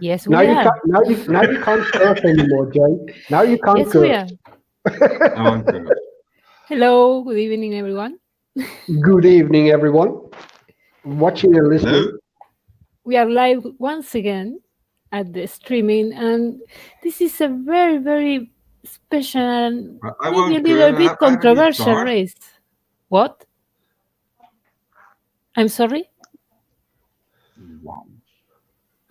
Yes, we Now you are. can't. Now you can't curse anymore, Jay. Now you can't Yes, we are. curse. I'm good. Hello, good evening, everyone. Good evening, everyone. Watching and listening. Hello. We are live once again at the streaming, and this is a very, very special and I maybe a won't little curse. bit I haven't controversial started. race. What? I'm sorry? Wow.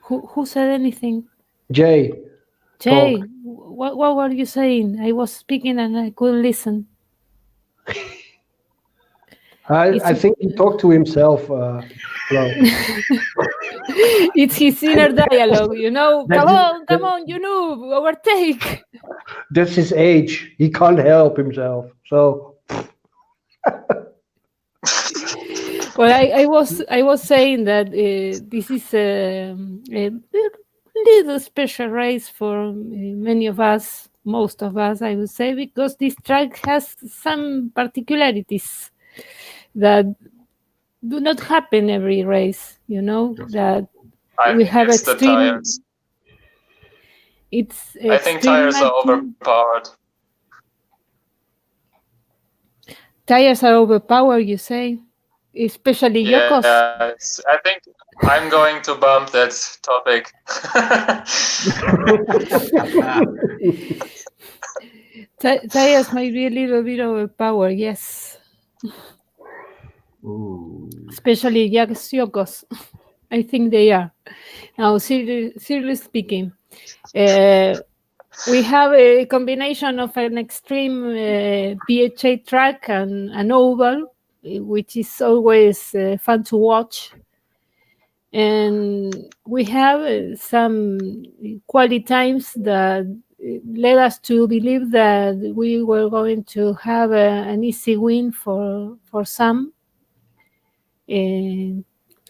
Who said anything? Jay. Jay, Talk. what were you saying? I was speaking and I couldn't listen. I think he talked to himself. Flo. It's his inner dialogue, you know. That's Come on, you know, overtake. That's his age. He can't help himself. So Well, I was saying that this is a little special race for many of us, most of us, I would say, because this track has some particularities that do not happen every race. You know Yes. that I we think have it's the extreme. tires. It's I think tires are overpowered. Tires are overpowered, you say, especially Yokos. Yes, I think I'm going to bump that topic. Tires might be a little bit overpowered, yes. Ooh. Especially Yokos. I think they are. Now, seriously speaking, we have a combination of an extreme PHA track and an oval, which is always fun to watch. And we have some quality times that led us to believe that we were going to have an easy win for some.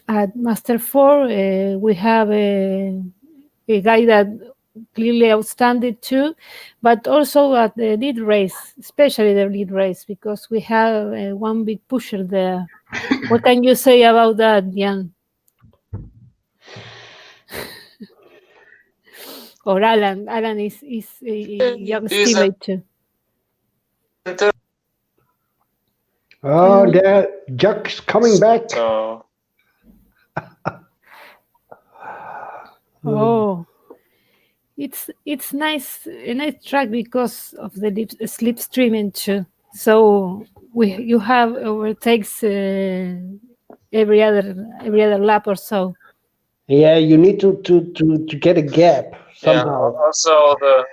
At Master 4, we have a guy that clearly outstanded too, but also at the lead race, especially the lead race, because we have one big pusher there. What can you say about that, Jan? Or Alan? Alan is a young He's teammate too. oh, there, Jack's coming back. So Oh, it's nice, a nice track because of the slipstreaming too. So you have overtakes every other lap or so. Yeah, you need to get a gap yeah, somehow. also the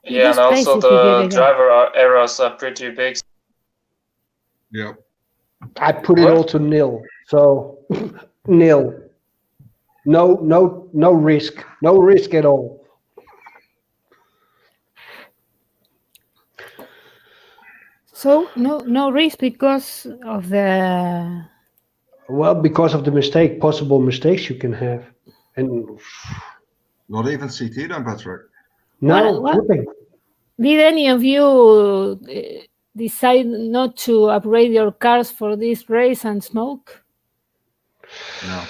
You lose and also pace if you get the a gap. driver errors are pretty big. Yep. I put it What? all to nil. So nil. No risk. No risk at all. So no risk because of the. Well, because of the possible mistakes you can have. And Not even CT then, Patrick. no, What? nothing. Did any of you decide not to upgrade your cars for this race and smoke? No.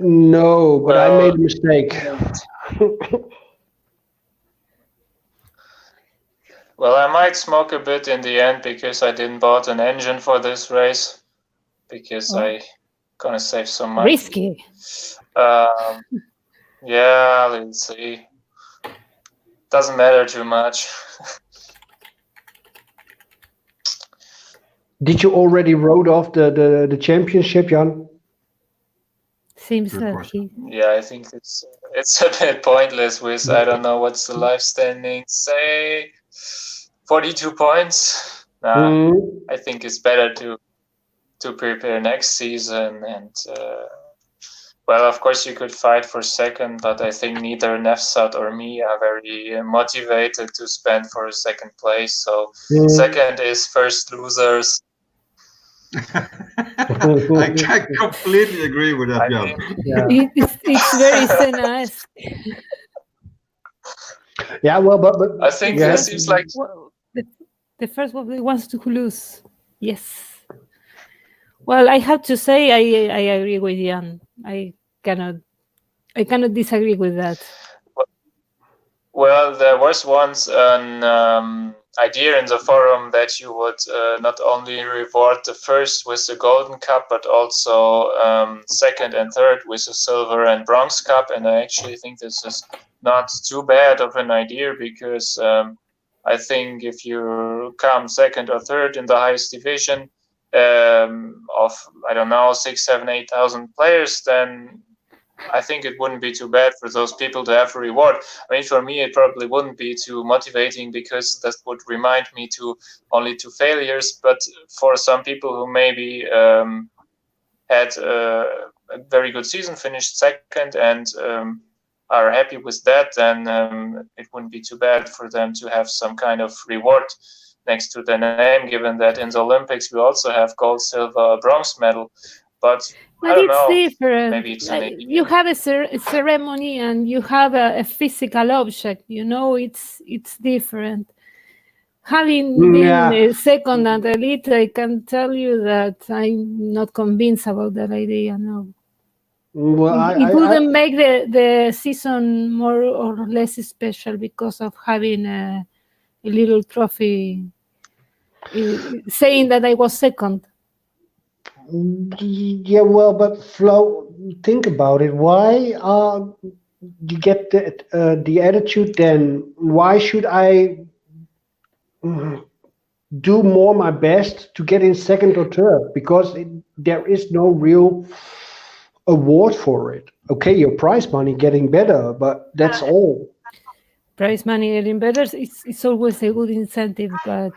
No, but I Well, made a mistake. Well, I might smoke a bit in the end because I didn't bought an engine for this race because Oh. I gonna save some money. Risky. Yeah, let's see. Doesn't matter too much. Did you already rode off the championship, Jan? Seems Good that question. Yeah, I think it's a bit pointless with I don't know what's the life standing. Say 42 points. Nah, I think it's better to prepare next season and well, of course you could fight for second, but I think neither Nefsat or me are very motivated to spend for a second place. So second is first losers. I can completely agree with that, I Jan. think, Yeah. it's very Senna-esque. Yeah, well, but I think yeah. it seems like Well, the first one wants to lose. Yes. Well, I have to say I agree with Jan. I cannot disagree with that. Well, there was once an idea in the forum that you would not only reward the first with the golden cup, but also second and third with the silver and bronze cup. And I actually think this is not too bad of an idea, because I think if you come second or third in the highest division of, I don't know, 6,000, 7,000, 8,000 players, then I think it wouldn't be too bad for those people to have a reward. I mean, for me, it probably wouldn't be too motivating, because that would remind me only to failures. But for some people who maybe had a very good season, finished second, and are happy with that, then it wouldn't be too bad for them to have some kind of reward next to their name, given that in the Olympics we also have gold, silver, bronze medal. But I don't know. Different. Maybe it's you have a ceremony and you have a physical object. It's different. Having been second and elite, I can tell you that I'm not convinced about that idea. No. Well, it wouldn't make the season more or less special because of having a little trophy saying that I was second. Yeah, well, but Flo, think about it. Why you get the attitude then? Why should I do more my best to get in second or third? Because there is no real award for it. Okay, your prize money getting better, but that's all. Prize money getting better, it's always a good incentive, but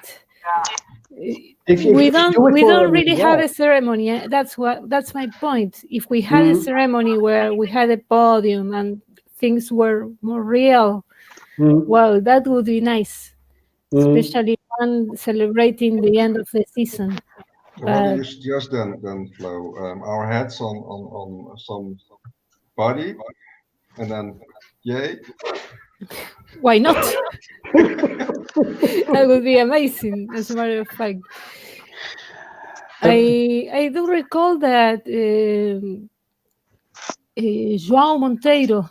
we don't really have a ceremony. That's my point. If we had a ceremony where we had a podium and things were more real, well, that would be nice, especially one celebrating the end of the season. What do you suggest then, Flo? Our hats on some body, and then yay. Why not? That would be amazing, as a matter of fact. I do recall that João Monteiro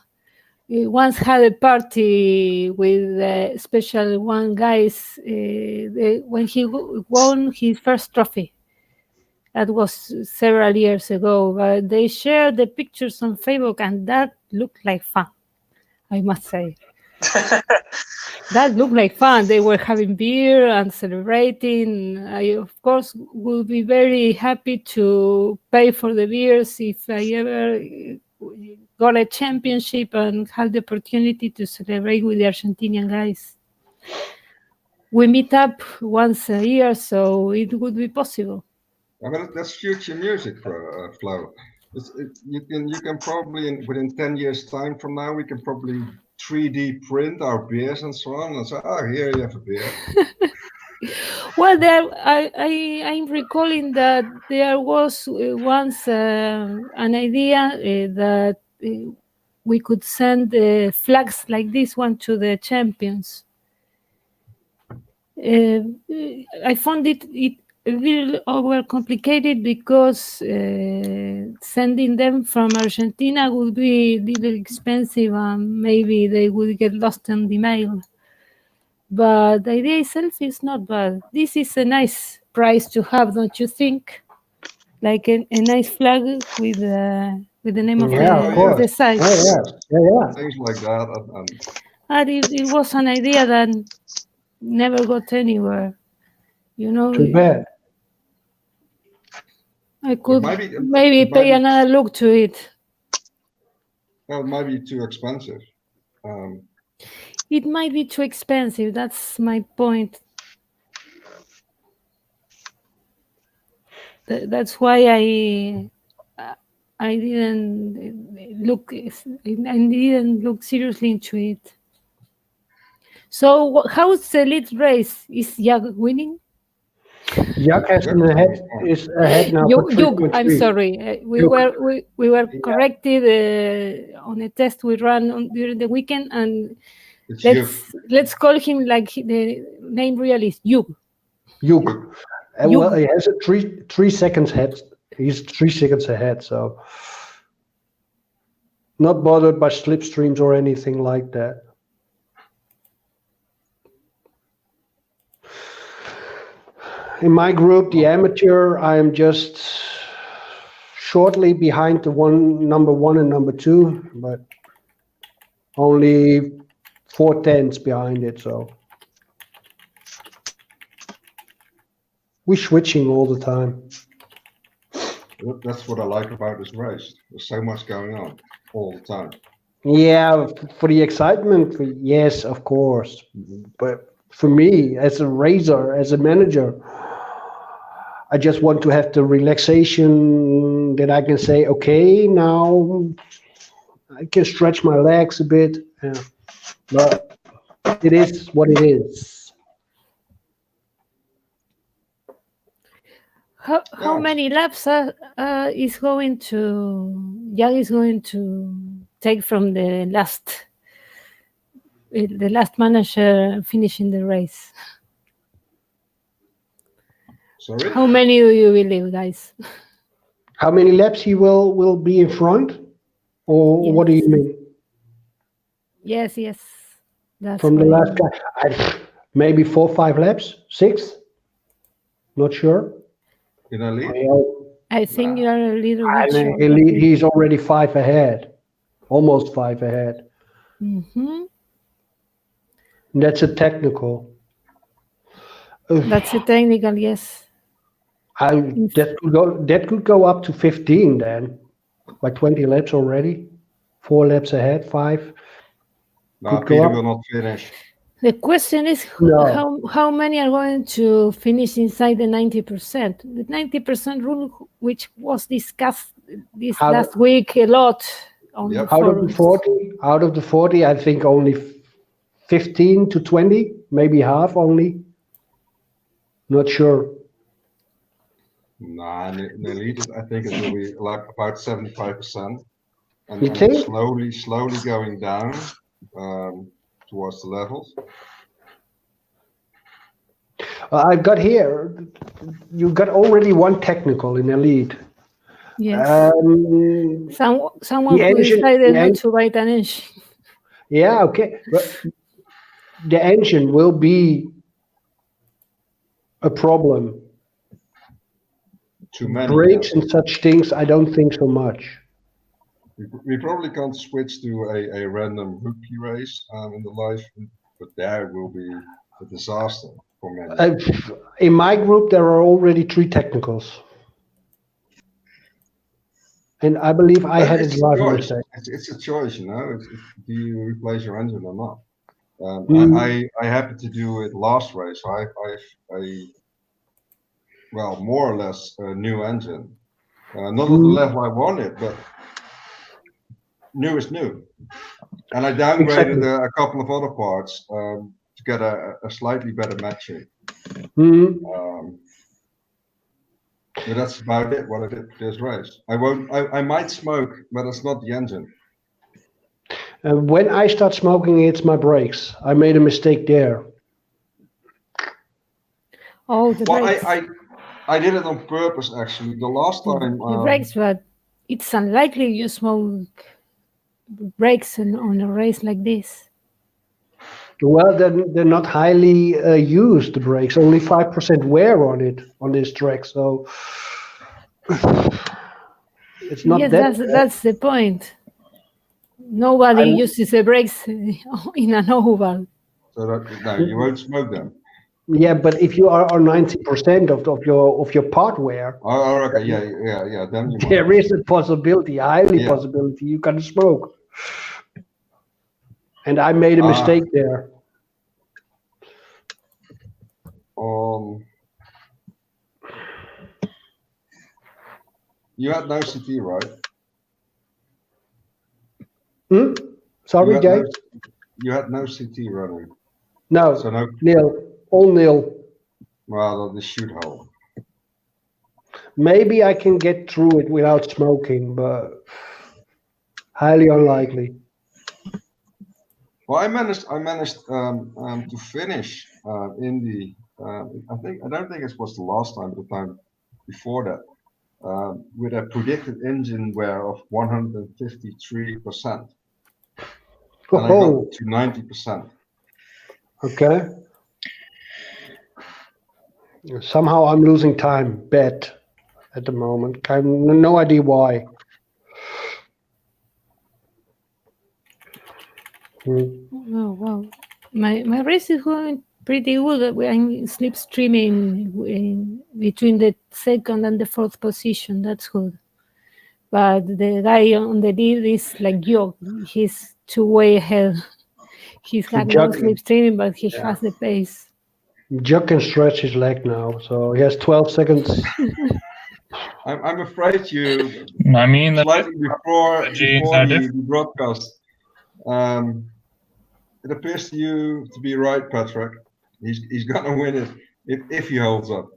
once had a party with special one guys when he won his first trophy. That was several years ago, but they shared the pictures on Facebook, and that looked like fun, I must say. That looked like fun. They were having beer and celebrating. I, of course, would be very happy to pay for the beers if I ever got a championship and had the opportunity to celebrate with the Argentinian guys. We meet up once a year, so it would be possible. I mean, that's future music, Flo. You can probably, within 10 years' time from now, we can probably 3D print our beers and so on, and say, here you have a beer. Well, I'm recalling that there was once an idea that we could send flags like this one to the champions. I found it a little overcomplicated because sending them from Argentina would be a little expensive and maybe they would get lost in the mail. But the idea itself is not bad. This is a nice prize to have, don't you think? Like a nice flag with the name of the site. Yeah. Things like that. And it was an idea that never got anywhere. Too bad. I could maybe pay another look to it. Well, it might be too expensive. It might be too expensive. That's my point. That's why I didn't look seriously into it. So, how's the lead race? Is Jag winning? Jak is ahead now. I'm sorry. We were corrected on a test we ran during the weekend, and let's call him like the name really is Jug. Well, he has a 3 seconds head He's 3 seconds ahead, so not bothered by slipstreams or anything like that. In my group, the amateur, I am just shortly behind the number 1 and number 2, but only 4/10 behind it. So we're switching all the time. That's what I like about this race. There's so much going on all the time. Yeah, for the excitement, yes, of course. But for me, as a racer, as a manager, I just want to have the relaxation that I can say, okay, now I can stretch my legs a bit. Yeah. But it is what it is. How many laps is going to take from the last manager finishing the race? Sorry? How many do you believe, guys? How many laps he will be in front? Or Yes. what do you mean? Yes. That's From the what last guy? Maybe 4 or 5 laps? 6? Not sure. In a lead? I think you are a little bit short. He's already 5 ahead. Almost 5 ahead. Mm-hmm. That's a technical. That's a technical, yes. That could go up to 15 then, by 20 laps already. 4 laps ahead, 5. No, Peter will not finish. The question is how many are going to finish inside the 90%? The 90% rule, which was discussed this last week a lot on the forums. Out of the 40, I think only 15 to 20, maybe half only. Not sure. Nah, in the lead, I think it will be like about 75%. You think? Slowly going down towards the levels. I've got here, you got already 1 technical in the lead. Yes. Someone who decided not to write an engine. Yeah, okay. But the engine will be a problem. Too many brakes and such things, I don't think so much. We probably can't switch to a random rookie race in the live, but there will be a disaster for many. In my group, there are already 3 technicals. And I believe I had a driver mistake. It's a choice, you know. Do you replace your engine or not? I happened to do it last race. Well, more or less a new engine. Not on the level I wanted, but new is new. And I downgraded a couple of other parts to get a slightly better matching. But that's about it. What I did this race. I might smoke, but it's not the engine. When I start smoking, it's my brakes. I made a mistake there. Oh, the brakes. I did it on purpose, actually. The last time. The brakes, but it's unlikely you smoke brakes on a race like this. Well, they're not highly used, the brakes. Only 5% wear on it, on this track. So it's not that's the point. Nobody uses the brakes in an oval. So no, you won't smoke them. Yeah, but if you are on 90% of your part wear, okay, yeah, then you there is a possibility, possibility you can smoke. And I made a mistake there. You had no CT, right? Sorry, Jay? You had no CT running. No, so no nil. All nil. Well, the shoot hole. Maybe I can get through it without smoking, but highly unlikely. Well, I managed to finish Indy. I don't think it was the last time, but the time before that. with a predicted engine wear of 153%. And I got it to 90%. Okay. Somehow I'm losing time, bet, at the moment. I have no idea why. Oh wow, my race is going pretty good. I'm slipstreaming between the second and the fourth position. That's good. But the guy on the lead is like York. He's two way ahead. He's got no slipstreaming, but he has the pace. Juck can stretch his leg now, so he has 12 seconds. I'm afraid you. I mean, slightly before the broadcast, it appears to you to be right, Patrick. He's gonna win it if he holds up.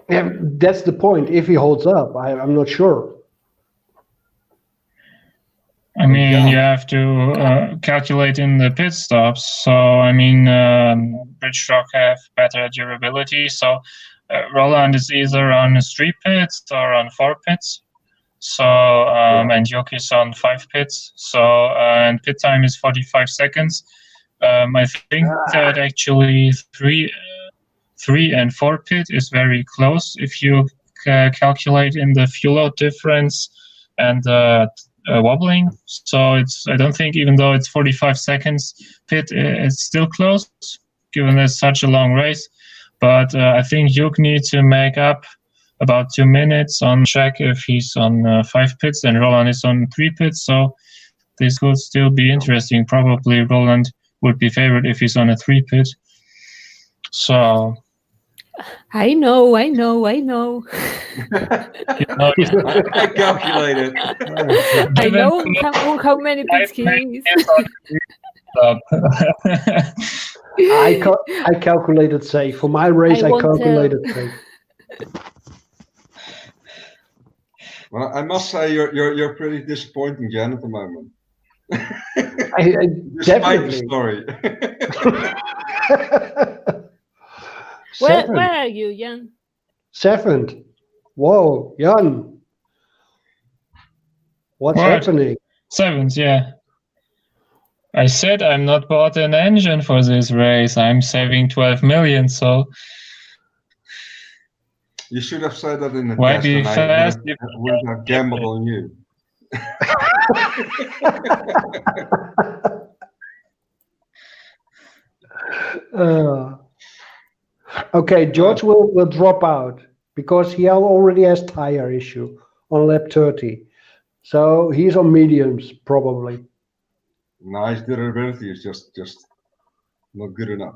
Yeah, that's the point. If he holds up, I'm not sure. I mean, you have to calculate in the pit stops. So, I mean, Bridgestone have better durability. So, Roland is either on 3 pits or on 4 pits. So, and Yuki is on 5 pits. So, and pit time is 45 seconds. I think that actually 3 and 4 pit is very close if you calculate in the fuel load difference and wobbling. So I don't think, even though it's 45 seconds pit, it's still close given it's such a long race. But I think Juk needs to make up about 2 minutes on track if he's on 5 pits and Roland is on 3 pits. So this could still be interesting. Probably Roland would be favored if he's on a 3 pit. So I know. I calculated. I know how many pits he is. I calculated safe. For my race, I calculated safe. Well, I must say you're pretty disappointing, Jan, at the moment. Definitely. The story. Where are you, Jan? 7th. Whoa, Jan. What's happening? 7th, yeah. I said I'm not bought an engine for this race. I'm saving 12 million, so. You should have said that in the Why test, be and fast? I would have gambled on you. Okay, George will drop out because he already has tire issue on lap 30. So he's on mediums, probably. No, his durability is just not good enough.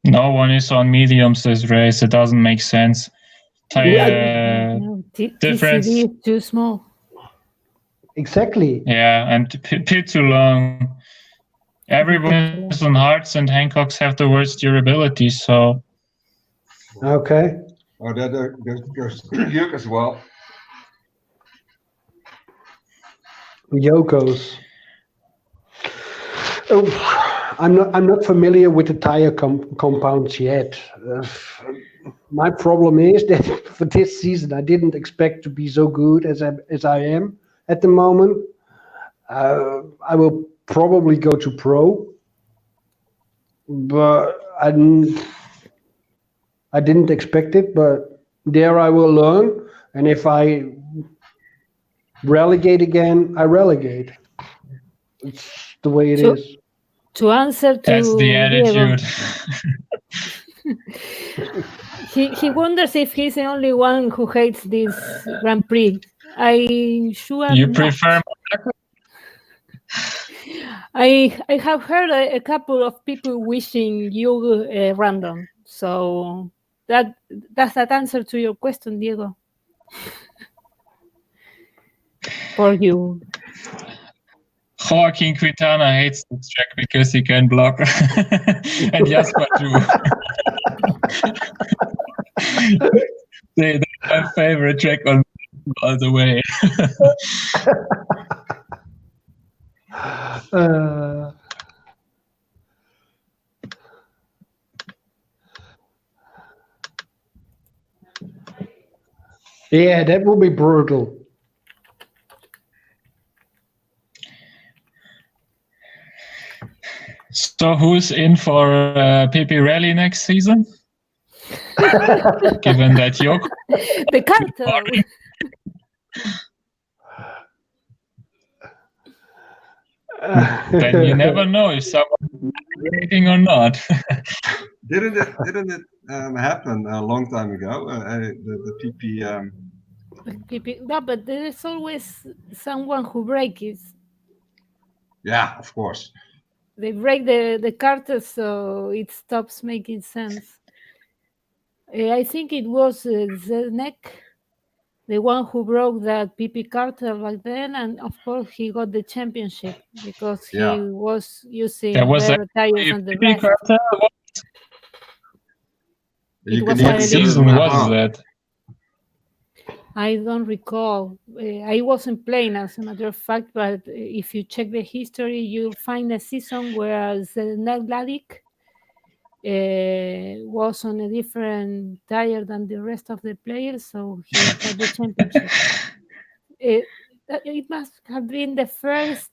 No one is on mediums this race. It doesn't make sense. Tire difference is too small. Exactly. Yeah, and pit too long. Everyone is on Harts and Hancocks have the worst durability, so. Okay. Oh, there's Juk as well. Yoko's. Oh, I'm not familiar with the tire compounds yet. My problem is that for this season I didn't expect to be so good as I am at the moment. I will probably go to pro, but I didn't expect it. But there I will learn, and if I relegate again, I relegate. It's the way it is. To answer to that's the attitude. he wonders if he's the only one who hates this Grand Prix. I sure you not. prefer. I have heard a couple of people wishing you random. So that's that answer to your question, Diego. For you. Joaquin Quintana hates this track because he can block. And Jasper too. They have favorite track on all the way. Yeah, that would be brutal. So who's in for PP Rally next season? Given that Joko The cartel. then you never know if someone's waiting or not. Didn't it happen a long time ago? The PP. No, but there is always someone who breaks it. Yeah, of course. They break the cartel, so it stops making sense. I think it was Zednek, the one who broke that PP cartel back then, and of course he got the championship because he was using better tires than the rest. What season was that? I don't recall. I wasn't playing, as a matter of fact, but if you check the history, you'll find a season where Zednek was on a different tire than the rest of the players, so he got the championship. It must have been the first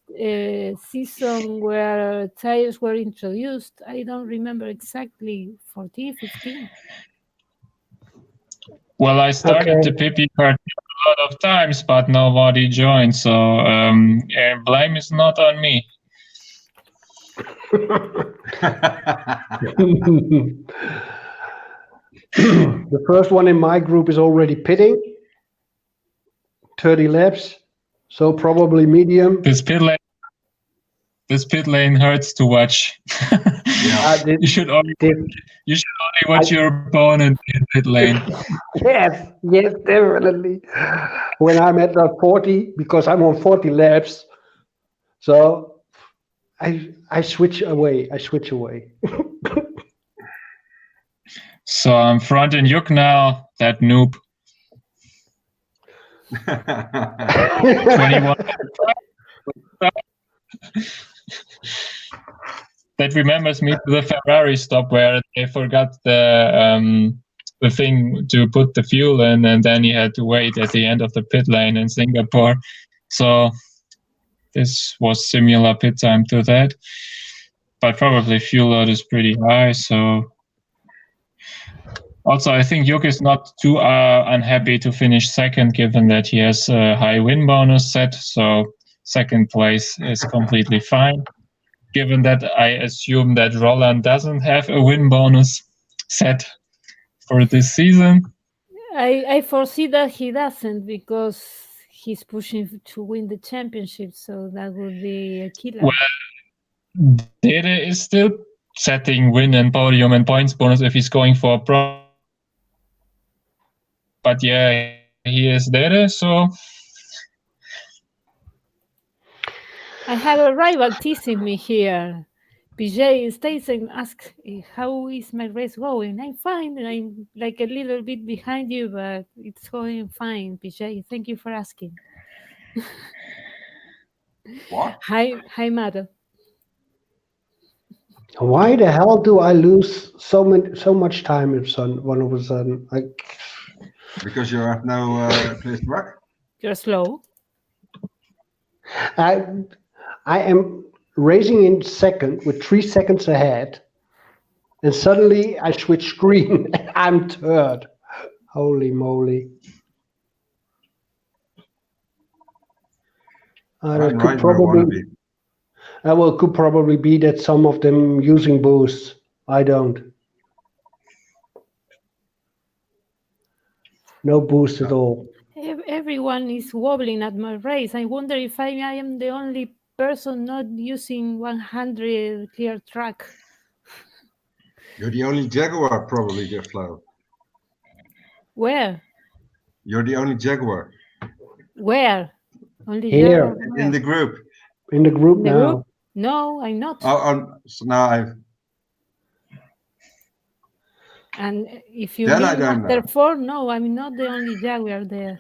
season where tires were introduced. I don't remember exactly, 14, 15. Well, I started the PP cartel a lot of times, but nobody joined, so blame is not on me. The first one in my group is already pitting. 30 laps, so probably medium. This pit lane hurts to watch. You should only watch your opponent in pit lane. Yes, definitely. When I'm at 40, because I'm on 40 laps, so I switch away. So I'm fronting Juk now, that noob. 21. That remembers me to the Ferrari stop where they forgot the thing to put the fuel in, and then he had to wait at the end of the pit lane in Singapore. So this was similar pit time to that, but probably fuel load is pretty high. So also, I think Juk is not too unhappy to finish second, given that he has a high win bonus set. So second place is completely fine. Given that I assume that Roland doesn't have a win bonus set for this season. I foresee that he doesn't, because he's pushing to win the championship, so that would be a killer. Well, Dede is still setting win and podium and points bonus if he's going for a pro. But yeah, he is Dede, so... I have a rival teasing me here. PJ stays and asks, how is my race going? I'm fine, and I'm like a little bit behind you, but it's going fine, PJ. Thank you for asking. What? Hi, Matt. Why the hell do I lose so much time if one of a sudden? Because you have no place to work? You're slow. I am racing in second with 3 seconds ahead, and suddenly I switch screen and I'm third. Holy moly. Could probably be that some of them using boosts. I don't. No boost at all. Everyone is wobbling at my race. I wonder if I am the only person not using 100 clear track. You're the only Jaguar, probably, Jeff Flau. Where? You're the only Jaguar. Where? Only here. Jaguar? In the group. In the group In the now. group? No, I'm not. So now I've... And if you Then mean I don't after know. 4, no, I'm not the only Jaguar there.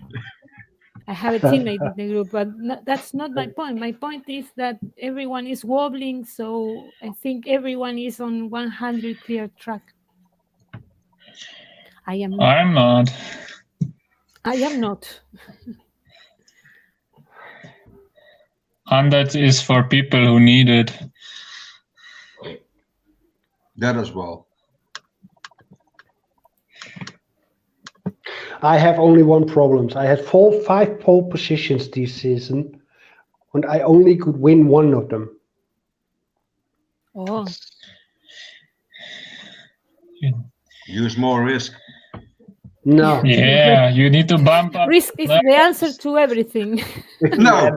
I have a teammate in the group, but that's not my point. My point is that everyone is wobbling, so I think everyone is on 100 clear track. I am not. I'm not. I am not. 100 is for people who need it. That as well. I have only one problem. I had 5 pole positions this season, and I only could win one of them. Oh, Use more risk. No. Yeah, you need to bump up. risk is the answer to everything. No.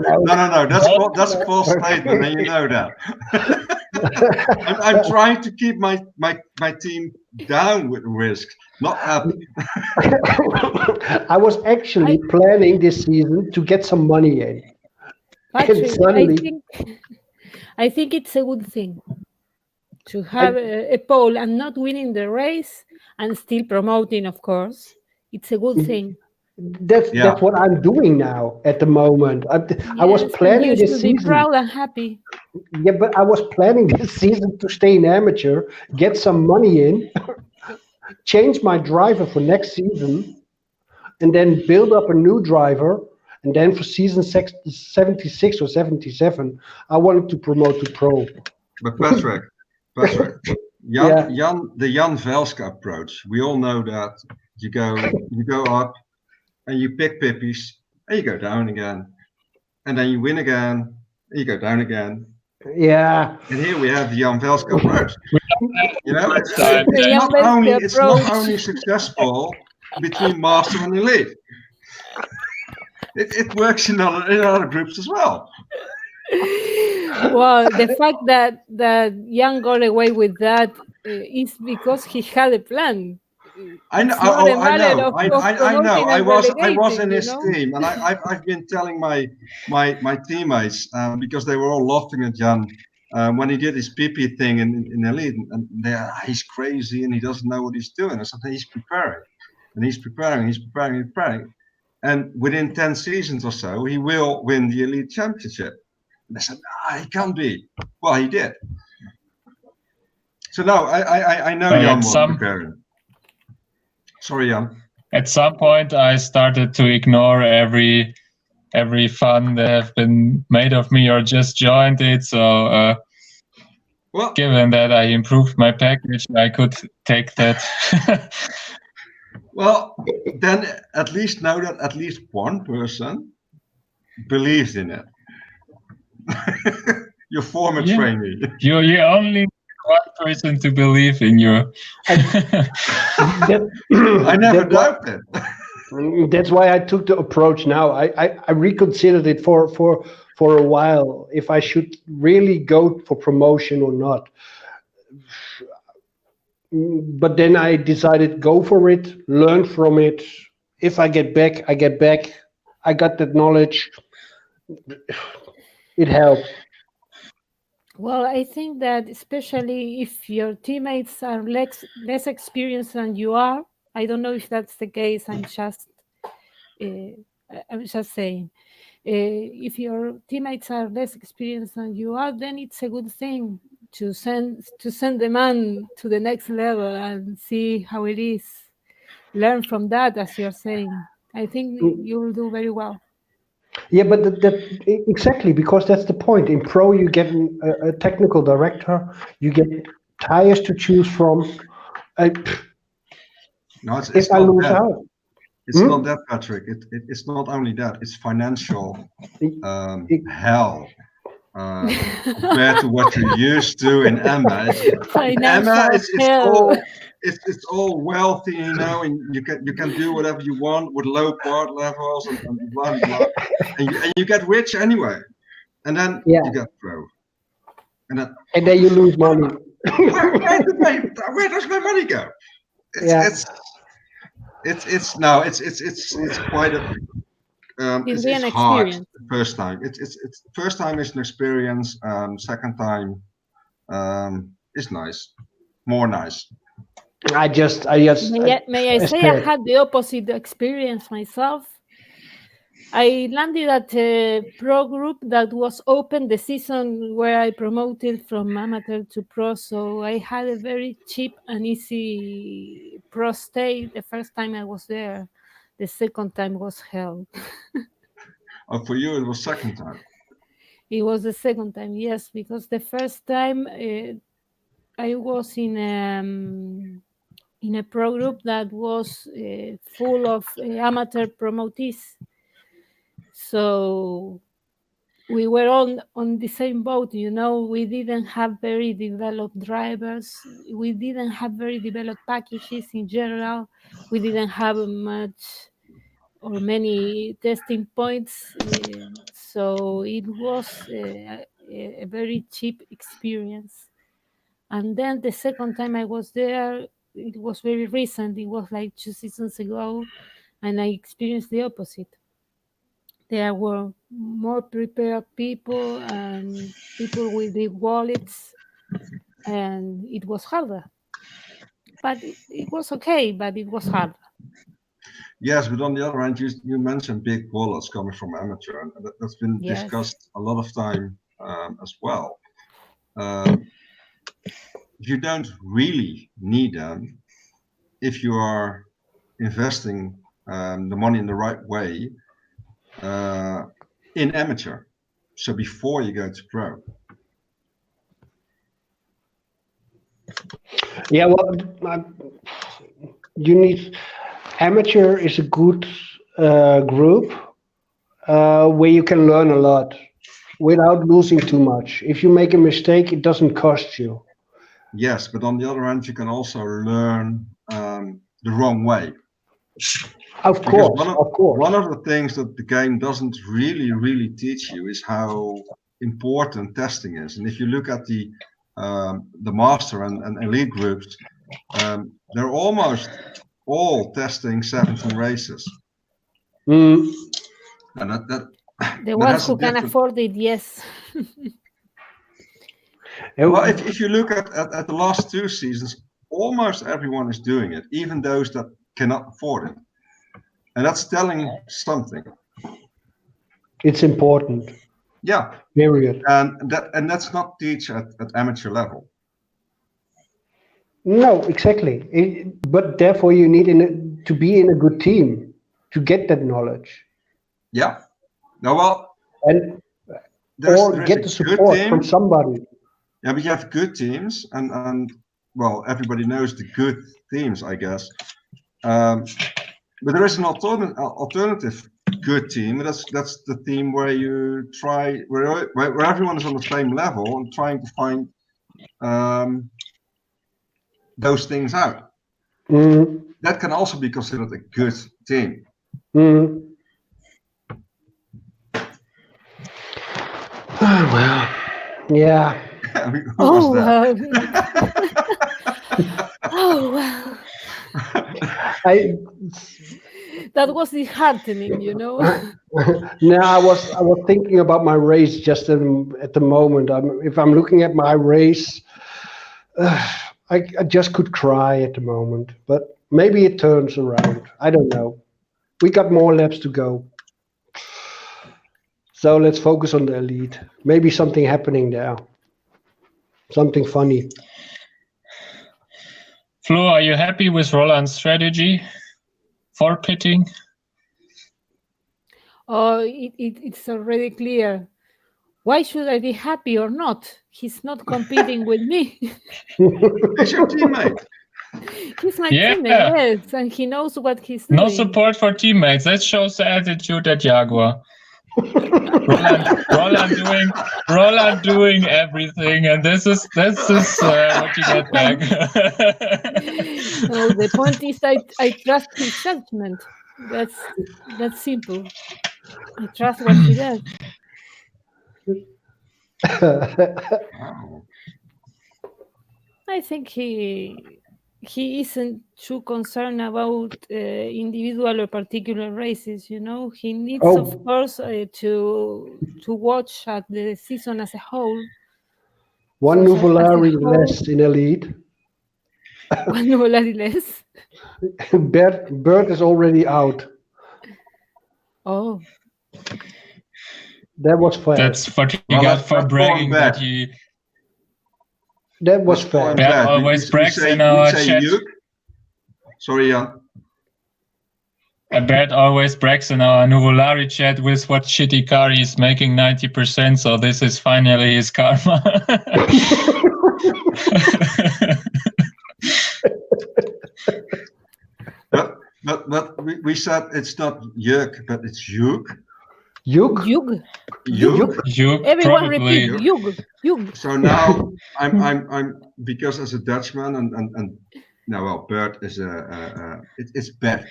That's a false statement, and you know that. I'm trying to keep my team down with risk, not up. I was actually planning this season to get some money in. Patrick, suddenly- I think it's a good thing to have a pole and not winning the race and still promoting, of course. It's a good thing. That's what I'm doing now at the moment. I was Yes, planning and you this should be season. proud and happy. Yeah, but I was planning this season to stay in amateur, get some money in, change my driver for next season, and then build up a new driver. And then for season 76 or 77, I wanted to promote to pro. But Patrick, the Jan Velska approach. We all know that you go up and you pick pippies and you go down again, and then you win again and you go down again. Yeah. And here we have the Jan Velska approach. You know, it's It's not only successful between master and elite. It works in other groups as well. Well, the fact that Jan got away with that is because he had a plan. I know. I was in his team, and I've been telling my teammates because they were all laughing at Jan when he did his PP thing in elite, and he's crazy and he doesn't know what he's doing. I said he's preparing, and he's preparing, and within 10 seasons or so, he will win the elite championship. And they said, he can't be. Well, he did. So no, I know Jan was preparing. Sorry, Jan. At some point, I started to ignore every fun that have been made of me or just joined it. So, given that I improved my package, I could take that. Well, then at least know that at least one person believes in it. Your former trainee. You only one person to believe in you. I never doubted. That's why I took the approach now. I reconsidered it for a while if I should really go for promotion or not. But then I decided go for it, learn from it. If I get back, I get back. I got that knowledge. It helps. Well, I think that especially if your teammates are less experienced than you are, I don't know if that's the case. I'm just saying, if your teammates are less experienced than you are, then it's a good thing to send the man to the next level and see how it is. Learn from that, as you're saying. I think you will do very well. Yeah, but that exactly, because that's the point. In pro, you get a technical director, you get tires to choose from. No, it's if I lose out. It's not that, Patrick. It's not only that. It's financial hell compared to what you're used to in Emma. It's all wealthy, you know, and you can do whatever you want with low part levels and blah blah, and you get rich anyway, and then you get pro, and then you lose money. Where does my money go? It's quite a it's hard first time. It's first time is an experience. Second time is nice, more nice. May I say I had the opposite experience myself. I landed at a pro group that was open the season where I promoted from amateur to pro, so I had a very cheap and easy pro stay the first time I was there. the second time was hell. Oh, for you, it was second time. It was the second time, yes, because the first time I was in a pro group that was full of amateur promotees. So we were on the same boat, you know. We didn't have very developed drivers. We didn't have very developed packages in general. We didn't have much or many testing points. So it was a very cheap experience. And then the second time I was there, it was very recent. It was like 2 seasons ago, and I experienced the opposite. There were more prepared people and people with big wallets, and it was harder. But it was okay, but it was hard. Yes, but on the other hand, you mentioned big wallets coming from amateur, and that's been discussed a lot of time as well. You don't really need them if you are investing the money in the right way in amateur. So before you go to pro. Yeah, well, you need amateur is a good group where you can learn a lot without losing too much. If you make a mistake, it doesn't cost you. Yes, but on the other hand, you can also learn the wrong way. Of course, of course. One of the things that the game doesn't really teach you is how important testing is. And if you look at the master and elite groups, they're almost all testing 17 races. Mm. And that the ones who can afford it, yes. Well, if you look at the last 2 seasons, almost everyone is doing it, even those that cannot afford it. And that's telling something. It's important. Yeah. Period. And that's not teach at amateur level. No, exactly. But therefore you need to be in a good team to get that knowledge. Yeah. No, well. And or get the support from somebody. Yeah, but you have good teams, and well, everybody knows the good teams, I guess. But there is an alternative good team. That's the team where you try where everyone is on the same level and trying to find those things out. Mm. That can also be considered a good team. Mm. Oh, well, yeah. Oh well. Oh well. That was disheartening, you know. No, I was thinking about my race just at the moment. If I'm looking at my race, I just could cry at the moment. But maybe it turns around. I don't know. We got more laps to go. So let's focus on the elite. Maybe something happening there. Something funny. Flo, are you happy with Roland's strategy for pitting? Oh, it's already clear. Why should I be happy or not? He's not competing with me. He's your teammate. He's my teammate, yes, and he knows what he's doing. No support for teammates. That shows the attitude at Jaguar. Roland doing everything, and this is what you get back. No, the point is I trust his judgment. That's simple. I trust what he does. I think he isn't too concerned about individual or particular races. You know, he needs, of course, to watch at the season as a whole. One Nuvolari less in elite. One Nuvolari less. Bert is already out. Oh. That was fair. That's what he got for bragging that he. That was fair. Bert always brags in our chat. Sorry, Jan. Bert always brags in our Nuvolari chat with what shitty car he's making 90%, so this is finally his karma. But we said it's not Juk, but it's Juk. Juk? Juk, Everyone probably. repeat Juk. So now I'm because as a Dutchman and now well Bert is it's Bert.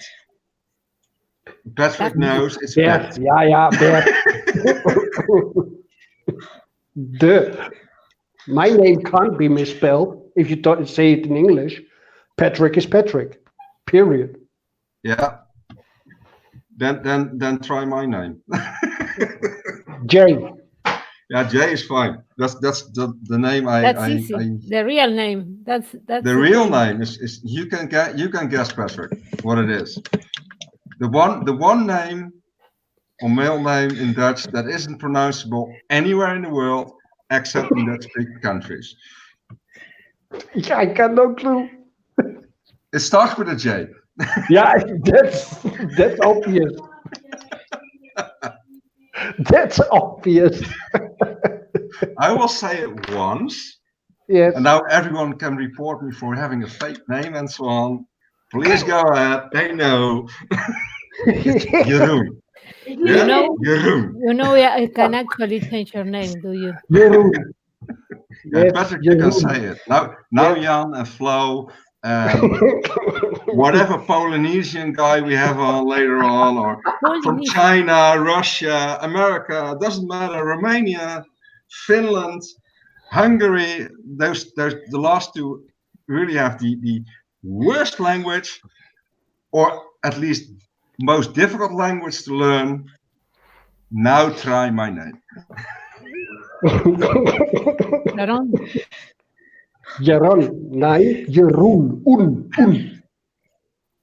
Patrick knows it's Bert. Yeah, Bert. My name can't be misspelled if you say it in English. Patrick is Patrick. Period. Yeah. Then try my name. Jay. Yeah, Jay is fine. That's the name That's easy. The real name. That's the real name is you can guess, Patrick, what it is. The one name or male name in Dutch that isn't pronounceable anywhere in the world except in Dutch-speaking countries. Yeah, I got no clue. It starts with a J. Yeah, that's obvious. That's obvious. I will say it once. Yes. And now everyone can report me for having a fake name and so on. Please go ahead. They know. Jeroen. Yeah? Jeroen. You know, I can actually change your name, do you? Jeroen. Yeah, Yes, Patrick, Jeroen. you can say it. Now Jan and Flo, whatever Polynesian guy we have on later on, or from China, Russia, America, doesn't matter, Romania, Finland, Hungary, those the last two really have the worst language, or at least most difficult language to learn. Now try my name. Jeroen. Nein, Jeroen.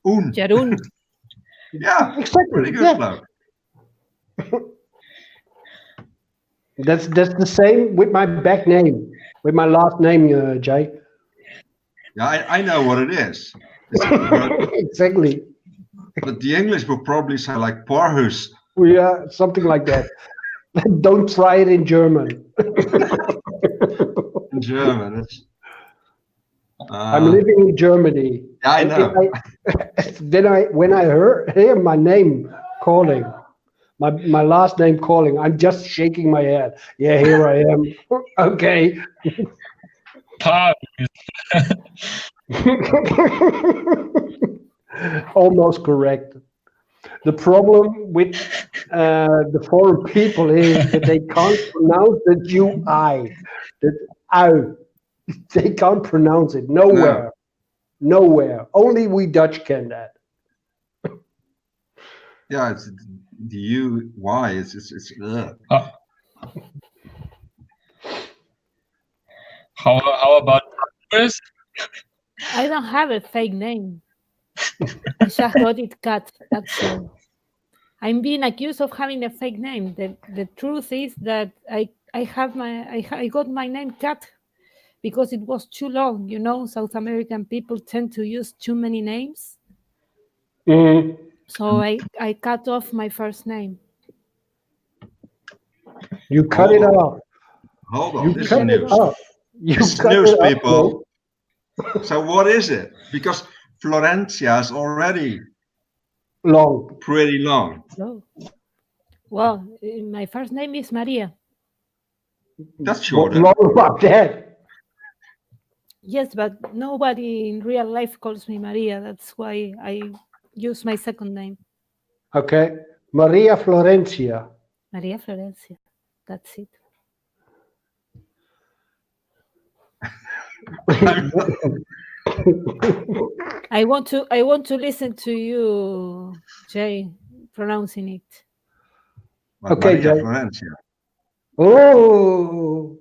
Un. Jeroen. Yeah, Exactly. pretty good, Flo. That's the same with my back name, with my last name, Jay. Yeah, I know what it is. Exactly. But the English will probably say like Porhus. Yeah, something like that. Don't try it in German. In German, it's. I'm living in Germany. Yeah, I know. When I hear my name calling, my last name calling, I'm just shaking my head. Yeah, here I am. Okay. Almost correct. The problem with the foreign people is that they can't pronounce the UI, that ow. They can't pronounce it nowhere. No. Nowhere. Only we Dutch can that. Yeah, it's the U-Y. It's How about Chris? I don't have a fake name. I just got it cut. That's all. I'm being accused of having a fake name. The truth is that I got my name cut because it was too long. You know, South American people tend to use too many names. Mm-hmm. So I cut off my first name. You cut it off. Hold on, You this cut is it news. off. This is news, people. So what is it? Because Florencia is already long. Pretty long. Oh. Well, my first name is Maria. That's short. What's wrong about that? Yes, but nobody in real life calls me Maria. That's why I use my second name. Okay. Maria Florencia. Maria Florencia. That's it. I want to listen to you, Jay, pronouncing it. Okay, Maria Jay. Florencia. Oh.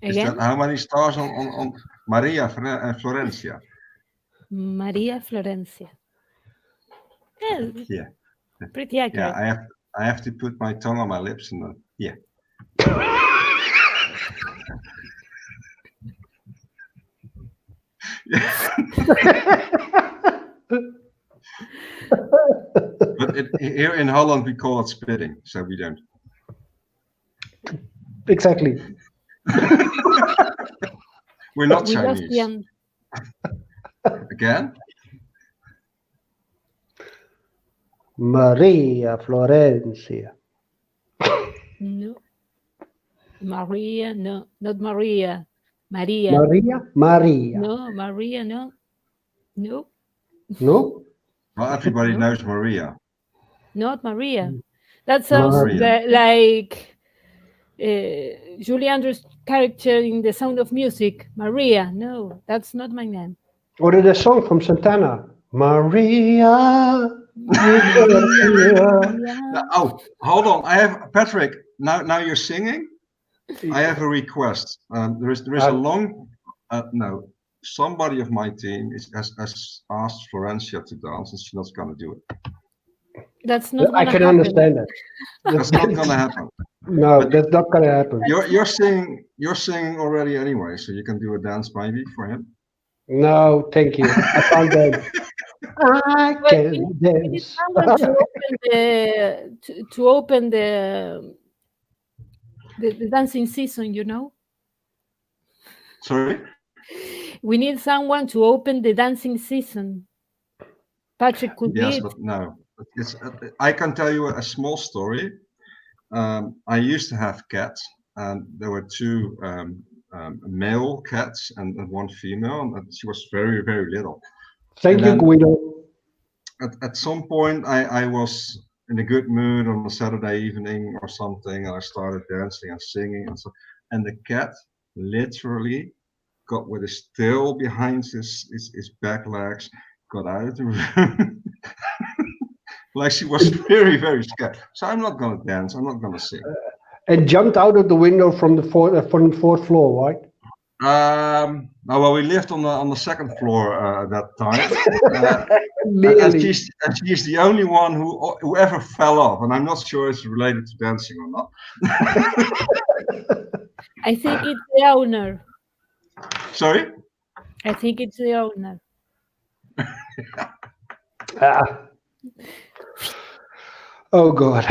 Is Again? that how many stars on Maria Florencia? Maria Florencia. Yeah. Pretty accurate. Yeah, I have to put my tongue on my lips and yeah. But here in Holland, we call it spitting, so we don't. Exactly. We're not We lost Chinese. Jan. Again? Maria Florencia. No. Maria, no. Not Maria. Maria. Maria. No, Maria, no. No. No? Well, everybody No. knows Maria. Not Maria. That sounds Maria. like Julie Andrews' character in The Sound of Music. Maria. No, that's not my name. Or the song from Santana. Maria. Oh, hold on. I have Patrick. Now you're singing. I have a request. There is a long. No, somebody of my team has asked Florencia to dance, and she's not going to do it. That's not. I can understand that. That's not going to happen. No, But that's not going to happen. You're singing. You're singing already anyway, so you can do a dance maybe for him. No, thank you. I can't dance. I can dance. to open the dancing season, you know. Sorry. We need someone to open the dancing season. Patrick could be. Yes, but no. It's. I can tell you a small story. I used to have cats, and there were two male cats and one female, and she was very, very little. Thank you, Guido. At some point, I was in a good mood on a Saturday evening or something, and I started dancing and singing, and the cat literally got with his tail behind his back legs, got out of the room. Like she was very, very scared. So I'm not going to dance. I'm not going to sing. And jumped out of the window from the fourth floor, right? Well, we lived on the second floor at that time. And she's the only one who ever fell off, and I'm not sure it's related to dancing or not. I think it's the owner. Sorry? I think it's the owner. Oh God.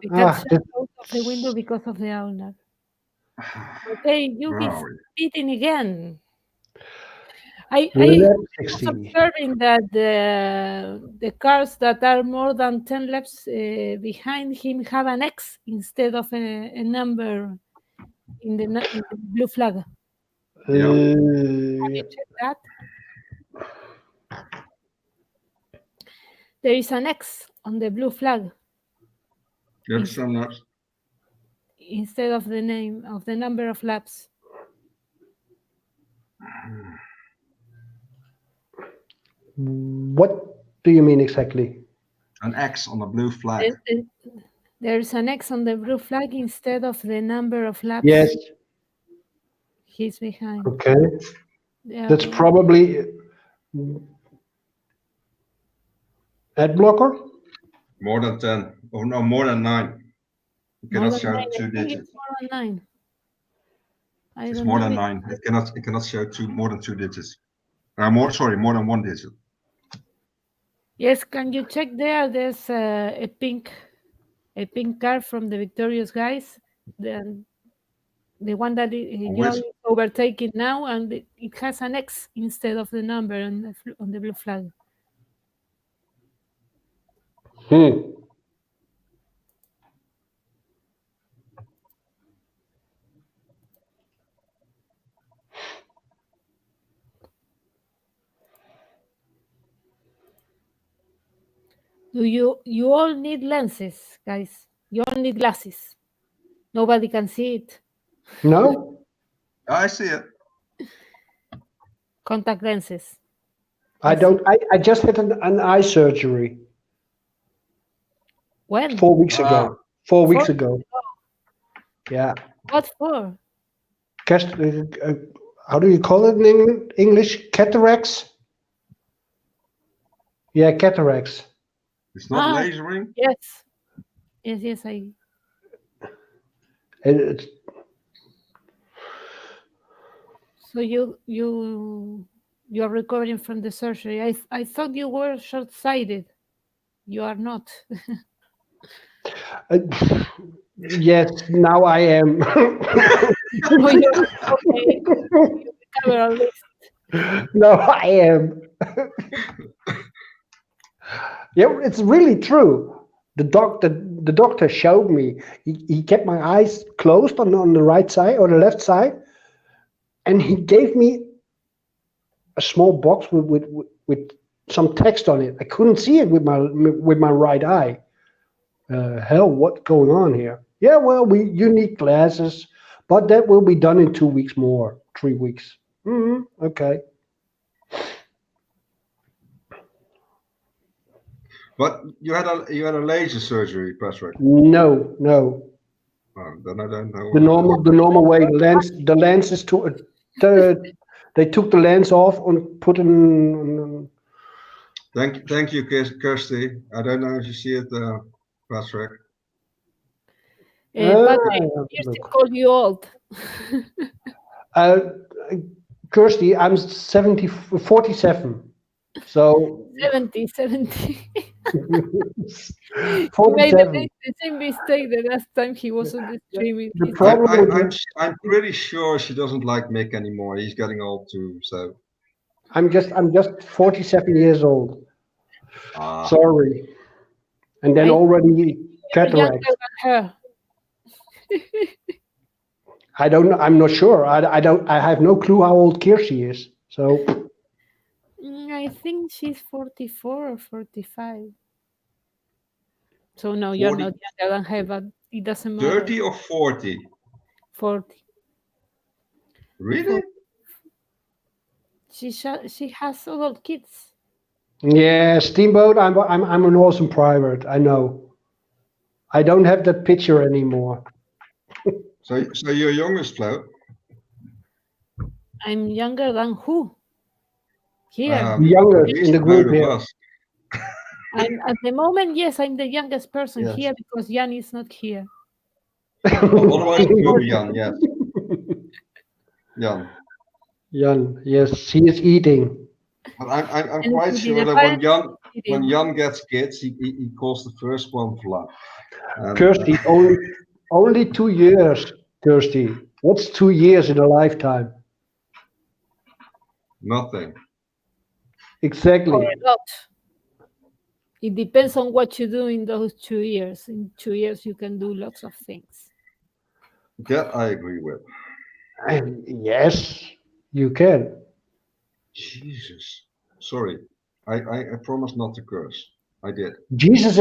We got shut out of the window because of the owner. Okay, you be speeding again. I was observing that the cars that are more than 10 laps behind him have an X instead of a number in the blue flag. Have you checked that? There is an X on the blue flag. Yes, I'm not. Instead of the name of the number of laps. What do you mean exactly? An X on the blue flag. There's an X on the blue flag instead of the number of laps. Yes. He's behind. Okay. Yeah. That's probably ad blocker? More than 10. Oh no, more than 9. You cannot show 2 digits. It's more than 9. It's more than 9. It cannot show more than 2 digits. More than 1 digit. Yes, can you check there? There's a pink car from the victorious guys. The one that is overtaking now, and it has an X instead of the number on the blue flag. You all need lenses, guys. You all need glasses. Nobody can see it. No? I see it. Contact lenses. I don't. I just had an eye surgery. When? 4 weeks ago. 4 weeks ago. Yeah. What for? How do you call it in English? Cataracts? Yeah, cataracts. It's not lasering? Yes. Yes, So you You are recovering from the surgery. I thought you were short-sighted. You are not. Uh, yes, now I am. No, you're okay. You recover at least. No, I am. Yeah, it's really true. The doctor showed me. He kept my eyes closed on the right side or the left side, and he gave me a small box with some text on it. I couldn't see it with my right eye. Hell, what's going on here? Yeah, well, you need glasses, but that will be done in 2 weeks more, 3 weeks. Okay. But you had a laser surgery, Patrick. No, no. Then I don't know. The normal way. The lens is they took the lens off and put it in. Thank you, Kirsty. I don't know if you see it, Patrick. But you still call you old. Kirsty, I'm 47. So 70. 47. Made the same mistake the last time he was on the stream. The problem I'm pretty sure she doesn't like Mick anymore. He's getting old too. So I'm just 47 years old. Sorry. And then already cataract. Her. I don't know. I'm not sure. I have no clue how old Kirsty is. So I think she's 44 or 45. So no, you're 40. not younger than her, but it doesn't matter. 30 or 40? 40. Really? She has adult kids. yeah, Steamboat. I'm an awesome private. I know. I don't have that picture anymore. So you're youngest, Flo? I'm younger than who? Here. The youngest in the group here. I'm at the moment, yes, I'm the youngest person Yes. here because Jan is not here. Otherwise, it will be Jan. Yes. Jan. Jan, yes, he is eating. But I'm And quite it sure will be that the when Jan gets kids, he calls the first one Vlad. Kirsty, only 2 years, Kirsty. What's 2 years in a lifetime? Nothing. Exactly. Or a lot. It depends on what you do in those 2 years. In 2 years, you can do lots of things. That I agree with. And yes, you can. Jesus. Sorry. I promised not to curse. I did. Jesus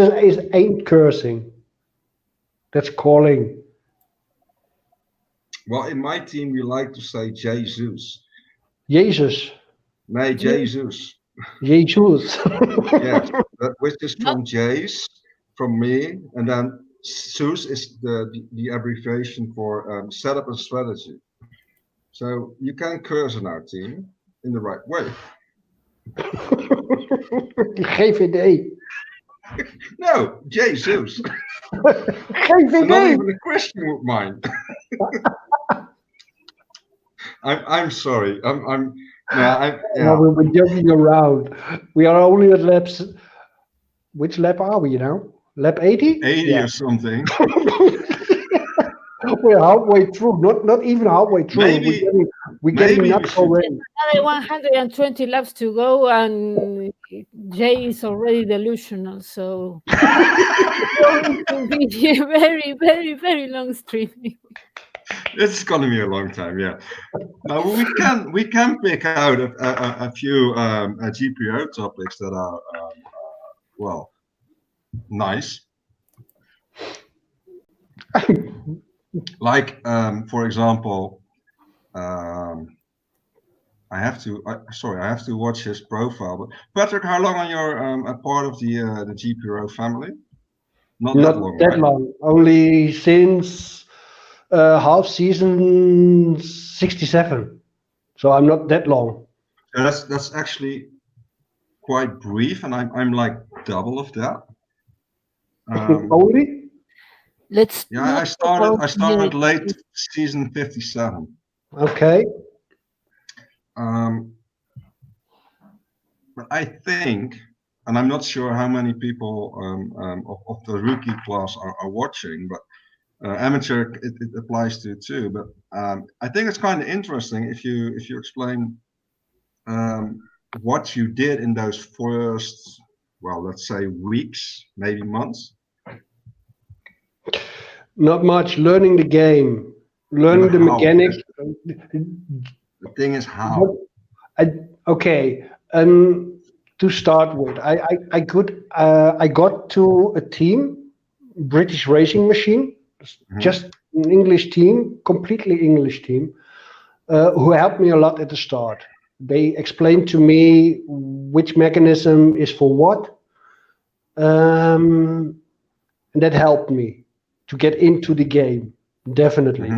ain't cursing. That's calling. Well, in my team, we like to say Jesus. Jesus. Nee, Jesus. Jesus. Yes, which is from Jace, from me, and then SUS is the abbreviation for setup and strategy. So you can curse in our team in the right way. GVD. No, Jesus. GVD. Not even a Christian would mind. I'm sorry. No, we're joking around. We are only at labs. Which lab are we now? Lab 80? 80 or something. We're halfway through. Not even halfway through. Maybe, we're getting maybe nuts already. Another 120 laps to go, and Jay is already delusional. So it's going to be a very, very, very long streaming. It's gonna be a long time, yeah. Now we can pick out a few GPO topics that are well nice. Like for example, I have to watch his profile. But Patrick, how long are you a part of the GPO family? Not that long. That right? long. Only since half season 67. So I'm not that long. That's actually quite brief, and I'm like double of that. Only? Let's. Yeah, I started late season 57. Okay. But I think, and I'm not sure how many people of the rookie class are watching, but amateur it applies to too. But I think it's kind of interesting if you explain what you did in those first, well, let's say weeks, maybe months. Not much. Learning the game, learning the How? mechanics. The thing is how. Okay. To start with, I got to a team, British Racing Machine, just an English team, completely English team, who helped me a lot at the start. They explained to me which mechanism is for what, and that helped me to get into the game, definitely.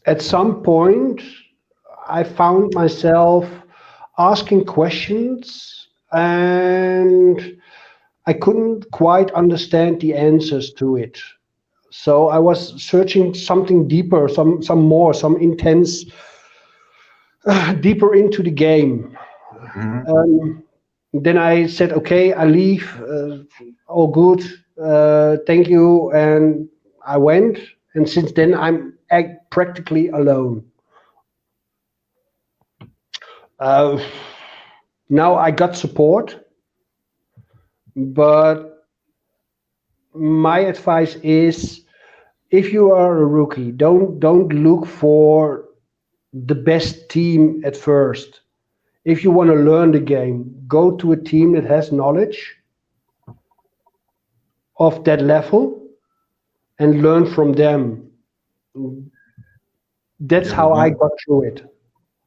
At some point, I found myself asking questions and I couldn't quite understand the answers to it. So I was searching something deeper, some more, some intense, deeper into the game. Then I said, okay, I leave, all good, thank you. And I went. And since then, I'm practically alone. Now I got support, but my advice is, if you are a rookie, don't look for the best team at first. If you want to learn the game, go to a team that has knowledge of that level and learn from them. That's how I got through it.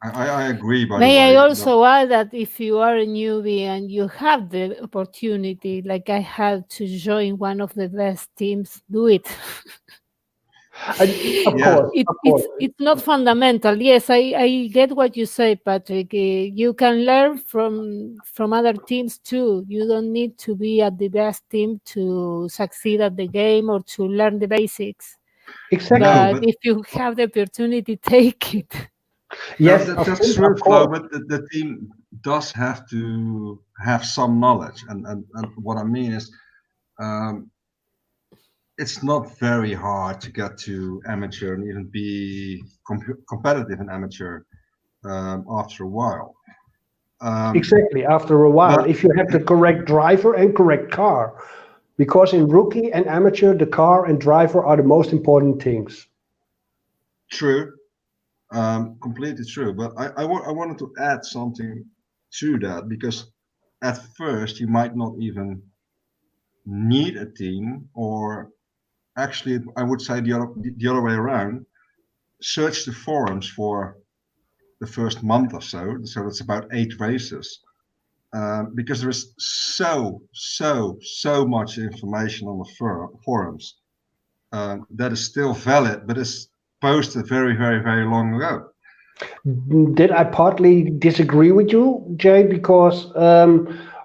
I agree. By May the way, I also add that if you are a newbie and you have the opportunity, like I had, to join one of the best teams, do it. Of course. It's not fundamental. Yes, I get what you say, Patrick. You can learn from other teams too. You don't need to be at the best team to succeed at the game or to learn the basics. Exactly. But if you have the opportunity, take it. Yes, that's true, Flo, but the team does have to have some knowledge. And what I mean is, it's not very hard to get to amateur and even be competitive in amateur after a while. Exactly, after a while, if you have the correct driver and correct car. Because in rookie and amateur, the car and driver are the most important things. True. Completely true. But I wanted to add something to that, because at first you might not even need a team, or actually I would say the other way around. Search the forums for the first month or so. So it's about 8 races, because there is so much information on the forums that is still valid, but it's posted very long ago. Did I partly disagree with you, Jay? Because,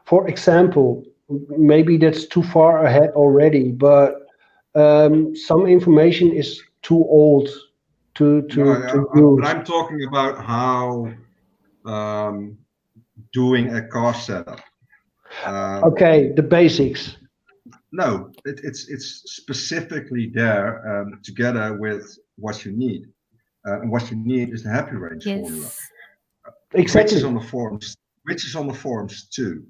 for example, maybe that's too far ahead already, but some information is too old to use. But I'm talking about how doing a car setup. Okay, the basics. No, it's specifically there together with what you need. And what you need is the happy range formula. Exactly. Which is on the forums too.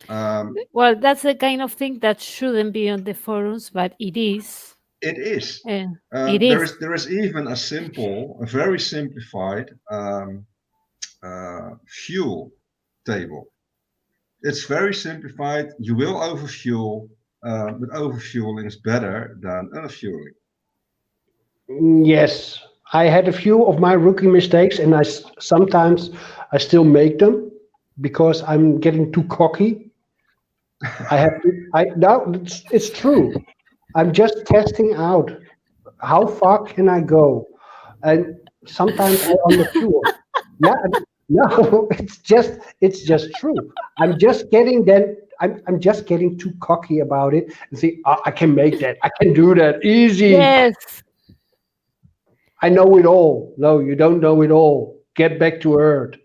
Well, that's the kind of thing that shouldn't be on the forums, but it is. It is. It there is even a very simplified fuel table. It's very simplified. You will overfuel, but overfueling is better than underfueling. Yes, I had a few of my rookie mistakes, and sometimes I still make them because I'm getting too cocky. Now it's true. I'm just testing out how far can I go, and sometimes I underfuel. Yeah, no, it's just true. I'm just getting too cocky about it and say, I can make that. I can do that easy. Yes. I know it all. No, you don't know it all. get back to earth.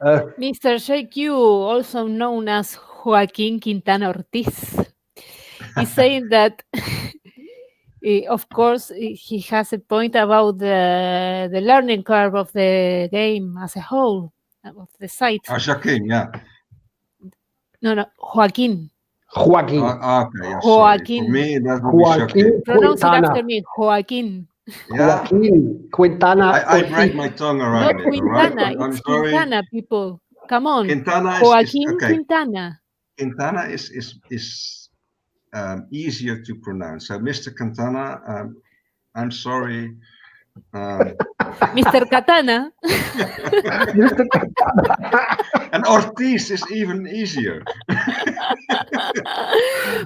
Mr. JQ, also known as Joaquin Quintana Ortiz, is saying that, of course, he has a point about the learning curve of the game as a whole, of the site. Joaquin, yeah. No, Joaquin. Joaquin. Okay, yeah, Joaquin. sorry. For me, that would be Joaquin. Pronounce it Quintana. after me, Joaquin. Yeah. Joaquin Quintana. I break my tongue around Not it, all right? Quintana, I'm it's sorry. Quintana, people. Come on. Quintana Joaquin okay. Quintana. Quintana is easier to pronounce. So, Mr. Quintana, I'm sorry. Mr. Katana. And Ortiz is even easier.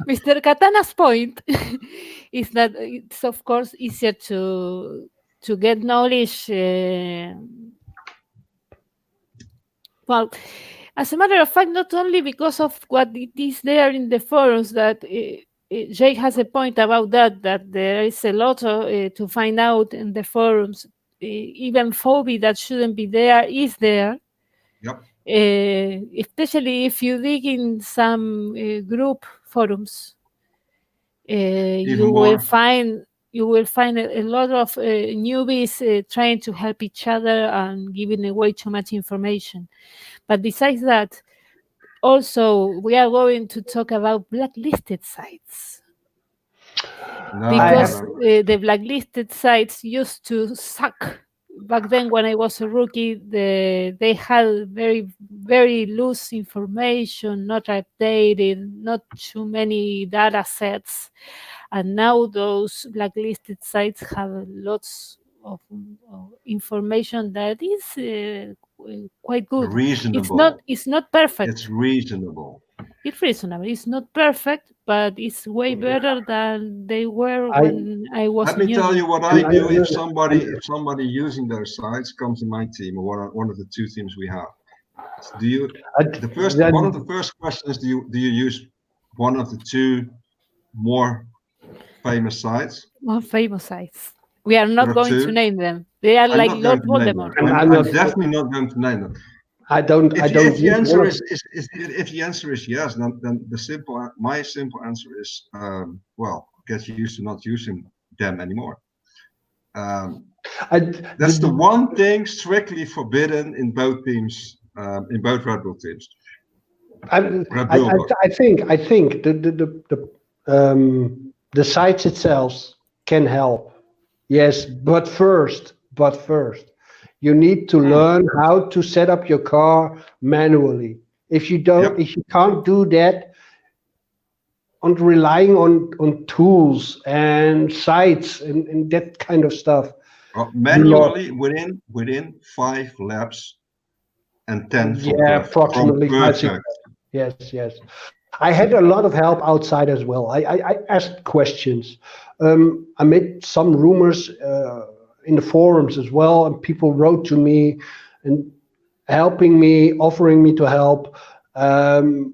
Mr. Katana's point is that it's of course easier to get knowledge. Well, as a matter of fact, not only because of what it is there in the forums, that Jake has a point about that there is a lot to find out in the forums. Even phobia that shouldn't be there is there. Yep. Especially if you dig in some group forums, you will find a lot of newbies trying to help each other and giving away too much information. But besides that, also we are going to talk about blacklisted sites. Because the blacklisted sites used to suck. Back then, when I was a rookie, they had very, very loose information, not updated, not too many data sets. And now those blacklisted sites have lots of information that is quite good. Reasonable. It's not perfect. It's reasonable. It's reasonable. It's not perfect, but it's way better than they were when I was. Let me tell you what I do if somebody using those sites comes in my team, or one of the two teams we have. Do you? One of the first questions: Do you use one of the two more famous sites? More famous sites. We are not going to name them. They are like Lord Voldemort. I'm definitely not going to name them. If the answer is yes, then my simple answer is well, get used to not using them anymore. That's the one thing strictly forbidden in both teams, in both Red Bull teams. I think the sites itself can help. Yes, but first, you need to learn how to set up your car manually. If you can't do that, on relying on tools and sites and that kind of stuff. Manually within 5 laps and 10. Approximately 5, 6 laps. Yes. I had a lot of help outside as well. I asked questions. I made some rumors in the forums as well, and people wrote to me and helping me, offering me to help. I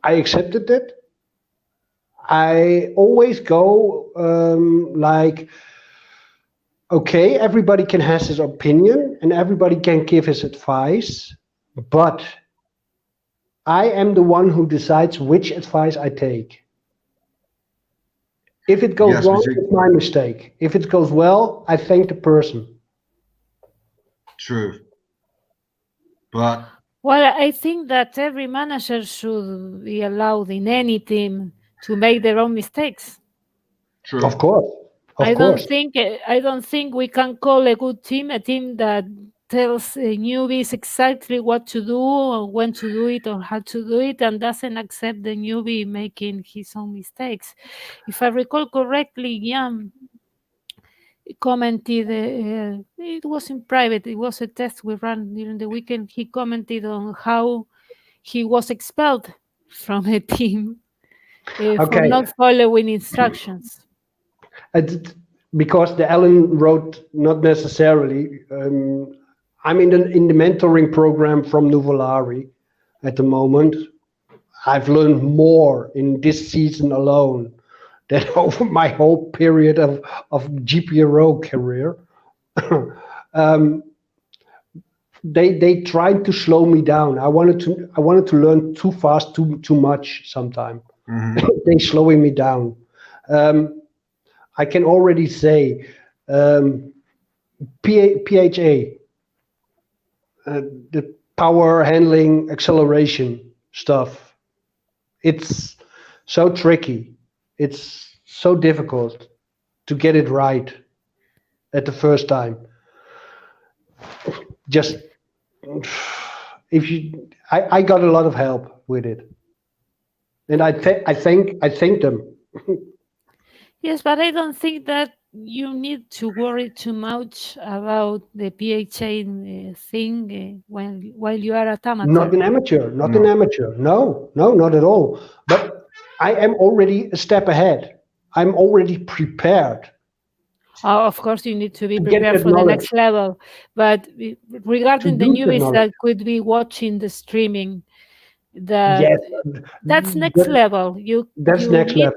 accepted it. I always go like, okay, everybody can have his opinion and everybody can give his advice, but I am the one who decides which advice I take. If it goes wrong, it's my mistake. If it goes well, I thank the person. True. But well, I think that every manager should be allowed in any team to make their own mistakes. True. Of course. I don't think we can call a good team a team that tells newbies exactly what to do or when to do it or how to do it and doesn't accept the newbie making his own mistakes. If I recall correctly, Jan commented, it was in private, it was a test we ran during the weekend. He commented on how he was expelled from a team for not following instructions. Because the Ellen wrote, not necessarily. I'm in the mentoring program from Nuvolari at the moment. I've learned more in this season alone than over my whole period of GPRO career. they tried to slow me down. I wanted to learn too fast, too much sometimes. They slowing me down. I can already say PHA, the power handling acceleration stuff. It's so tricky. It's so difficult to get it right at the first time. Just if you, I got a lot of help with it, and I thank them. Yes, but I don't think that you need to worry too much about the PHA thing while you are at amateur. Not an amateur, an amateur. No, not at all. But I am already a step ahead. I'm already prepared. Of course, you need to be prepared for the next level. But regarding the newbies that could be watching the streaming, that's next level. You need to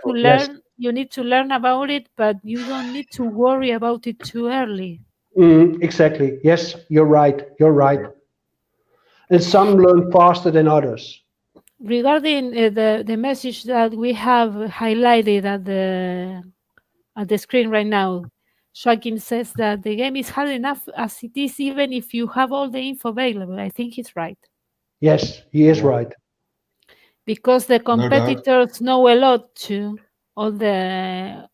learn. Yes. You need to learn about it, but you don't need to worry about it too early. Exactly. Yes, you're right. You're right. And some learn faster than others. Regarding the message that we have highlighted at the screen right now, Joaquin says that the game is hard enough as it is, even if you have all the info available. I think he's right. Yes, he is right. Because the competitors know a lot too. All the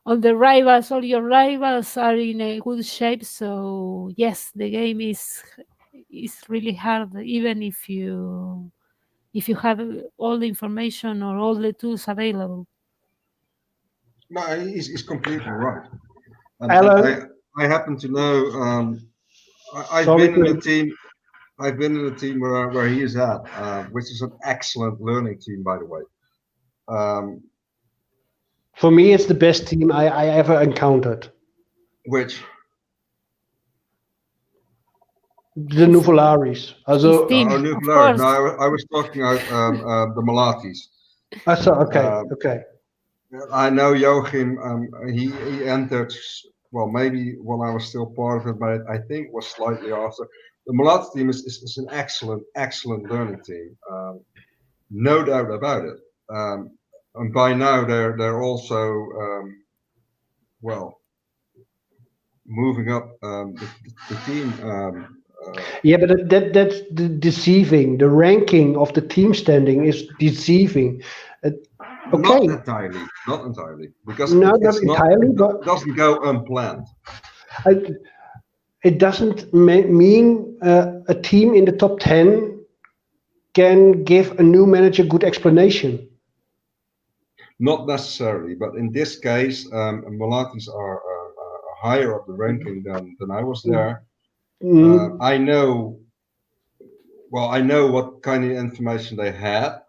rivals, all your rivals are in a good shape. So yes, the game is really hard, even if you have all the information or all the tools available. No, he's completely right. And I happen to know. I've been in a team. I've been in a team where he is at, which is an excellent learning team, by the way. For me, it's the best team I ever encountered. Which? The Nuvolaris. Nuvolaris. No, I was talking about the Malatis. Okay. I know Joachim. He entered. Well, maybe when I was still part of it, but I think it was slightly after. The Malati team is an excellent learning team. No doubt about it. And by now they're also moving up the team. Yeah, but that's deceiving. The ranking of the team standing is deceiving. Okay. Not entirely, because not entirely, but it doesn't go unplanned. It doesn't mean a team in the top 10 can give a new manager good explanation. Not necessarily, but in this case, Malatis are higher up the ranking than I was there. I know what kind of information they had.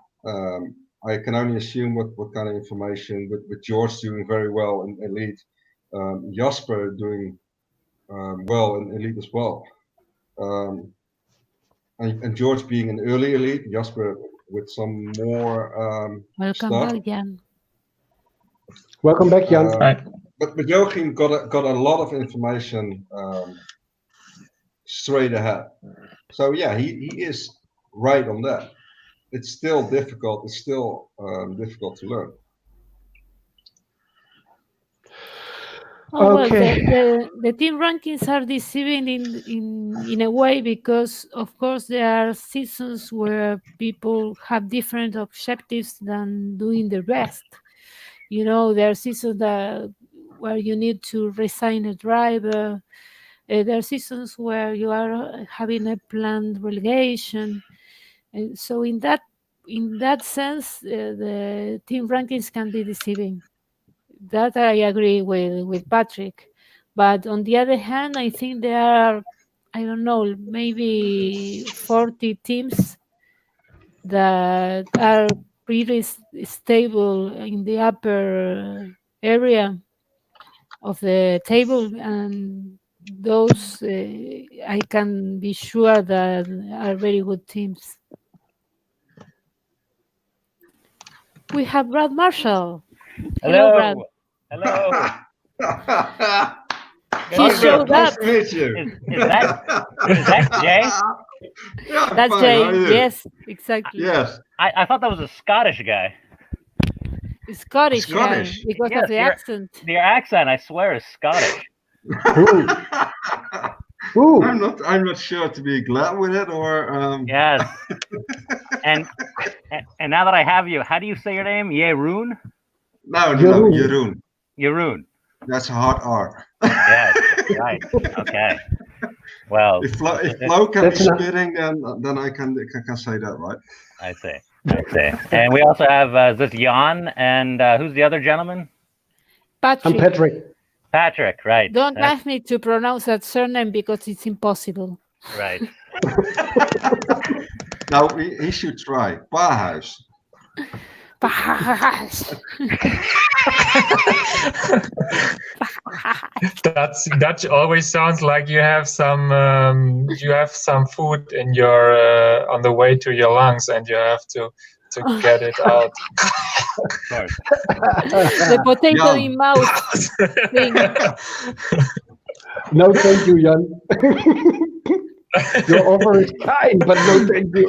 I can only assume what kind of information, with George doing very well in Elite, Jasper doing well in Elite as well. And George being an early Elite, Jasper with some more Welcome back, Jan. Welcome back, Jan. But Joachim got a lot of information straight ahead. So yeah, he is right on that. It's still difficult. It's still difficult to learn. Oh, okay. Well, the team rankings are deceiving in a way because, of course, there are seasons where people have different objectives than doing the rest. You know, there are seasons where you need to resign a driver. There are seasons where you are having a planned relegation. And so in that sense, the team rankings can be deceiving. That I agree with Patrick. But on the other hand, I think there are, I don't know, maybe 40 teams that are pretty stable in the upper area of the table, and those I can be sure that are very good teams. We have Brad Marshall. Hello, Brad. Hello. He showed Nice up. to meet you. Is that Jay? Yeah, That's fine. How are Jay. you? Yes, exactly. Yes. I thought that was a Scottish guy. Scottish, Scottish? yeah, because Yes, of the accent. Your accent, I swear, is Scottish. Ooh. I'm not sure to be glad with it or Yes. and now that I have you, how do you say your name? Jeroen? no, Jeroen. Jeroen. Jeroen. That's a hard R. Yes, right. Okay. Well, If Flo can be That's not- spitting, then I can say that, right? I see. And we also have this Jan, and who's the other gentleman? I'm Patrick. Patrick. Patrick, right. Don't That's ask me to pronounce that surname because it's impossible. right. Now he should try Paarhuis. That always sounds like you have some food in your on the way to your lungs, and you have to get it out. Of course. The potato Yeah. in mouth thing. No, thank you, Jan. Your offer is kind, but no, thank you.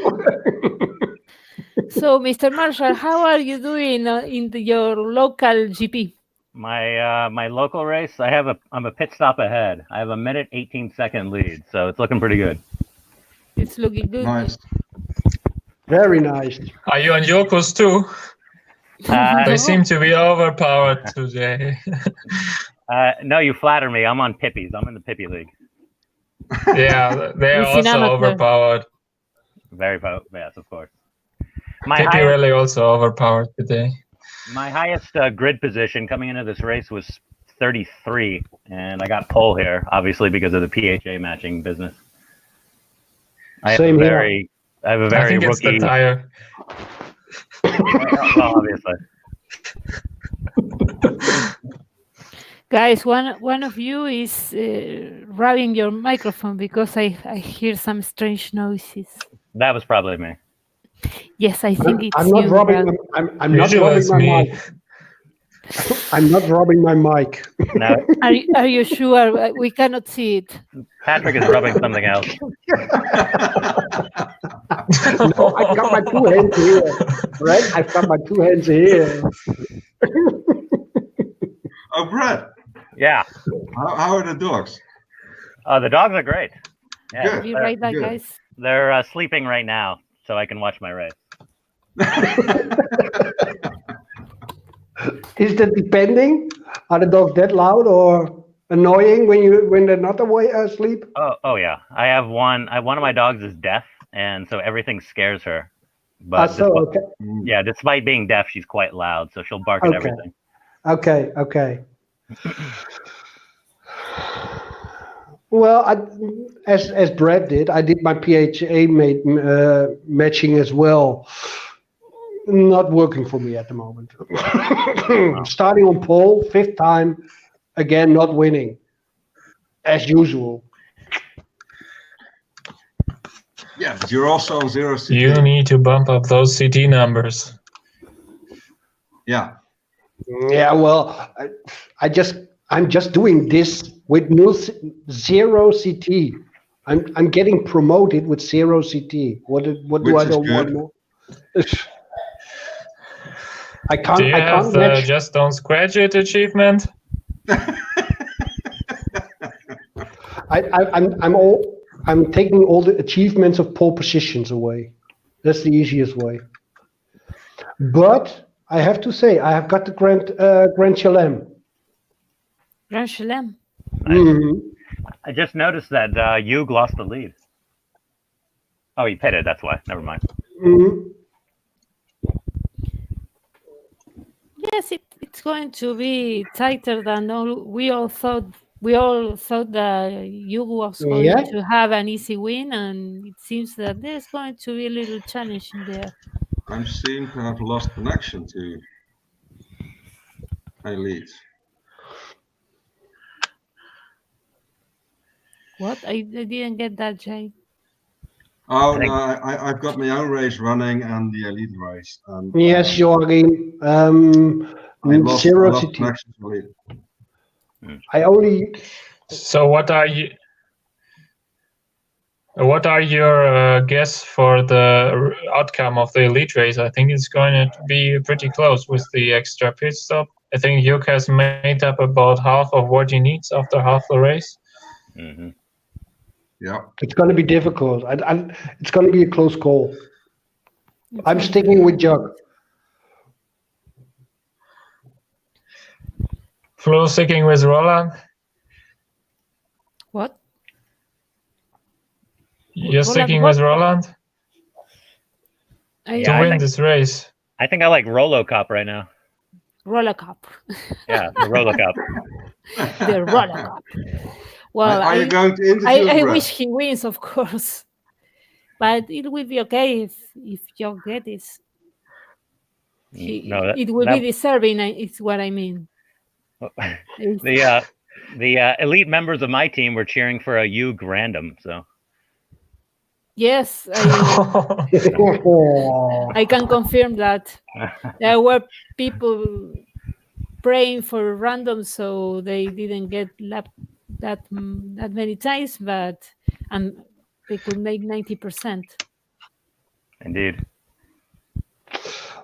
So, Mr. Marshall, how are you doing in your local GP? My local race, I'm a pit stop ahead. I have a 1minute 18-second lead, so it's looking pretty good. It's looking good. Nice. Very nice. Are you on Yoko's too? They seem to be overpowered today. No, you flatter me. I'm on Pippies. I'm in the Pippy League. Yeah, they are He's an also amateur. overpowered. Yes, of course. Pippy really also overpowered today. My highest grid position coming into this race was 33, and I got pole here, obviously because of the PHA matching business. I Same have here. I have a I very think it's rookie. the tire. Well, obviously. Guys, one of you is rubbing your microphone because I hear some strange noises. That was probably me. Yes, I think it's I'm not you. rubbing. Ralph. I'm not Usually rubbing it's my me. mic. I'm not rubbing my mic. No, Are you sure? We cannot see it. Patrick is rubbing something else. No, I've got my two hands here. Right? I've got my two hands here. Oh, Brad, Yeah. how are the dogs? The dogs are great. Yeah, Good. Be right back, Good. guys. they're sleeping right now, so I can watch my race. Is that depending? Are the dogs that loud or annoying when they're not asleep? Oh yeah. I have one. One of my dogs is deaf, and so everything scares her. But Okay. yeah, despite being deaf, she's quite loud, so she'll bark at Okay. everything. Okay. Well, as Brad did, I did my PHA matching as well. Not working for me at the moment. Starting on pole, 5th time, again not winning, as usual. Yeah, but you're also on 0 CT. You need to bump up those CT numbers. Yeah. Yeah, well, I'm just doing this with 0 CT. I'm getting promoted with 0 CT. What do Which I is don't want good. more? I can't. Do you I have can't the match. Just Don't Scratch It achievement? I'm taking all the achievements of pole positions away. That's the easiest way. But I have to say, I have got the Grand Chelem. Grand Chelem. I just noticed that Hugh lost the lead. Oh, he pitted. That's why. Never mind. Yes, it's going to be tighter than we all thought. We all thought that Hugo was going to have an easy win, and it seems that there's going to be a little challenge in there. I seem to have lost connection to my leads. What? I didn't get that, Jay. Oh, no, I've got my own race running and the elite race. And, Yes, Jorgen. I lost 0 connection CT. to elite. I only So what are your guess for the outcome of the elite race? I think it's going to be pretty close with the extra pit stop. I think Juk has made up about half of what he needs after half the race. Mm-hmm. Yeah. It's going to be difficult. It's going to be a close call. I'm sticking with Jug. Flo sticking with Roland. What? You're Roland sticking what? with Roland Yeah, to I win think- this race. I think I like Rolo Cup right now. Roller Cup. Yeah, the Rolo Cup. The Roller Cup. Well, Are you going to interview I Brett? wish he wins, of course. But it will be okay if Joe get this. No, It will be deserving, is what I mean. the elite members of my team were cheering for a Hugh random. So Yes, I can confirm that. There were people praying for random, so they didn't get that many times, and they could make 90%. Indeed.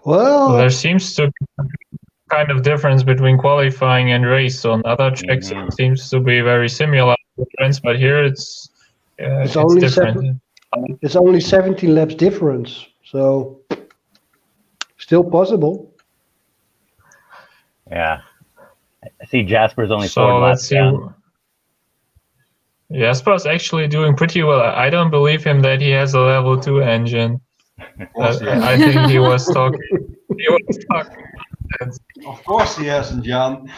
Well, there seems to be kind of difference between qualifying and race. On other tracks, it seems to be very similar difference, but here it's only different. It's only 17 laps difference, so still possible. Yeah. I see Jasper's only So 4 let's laps see. down. Jasper's actually doing pretty well. I don't believe him that he has a level 2 engine. I think he was talking. Of course he hasn't, Jan.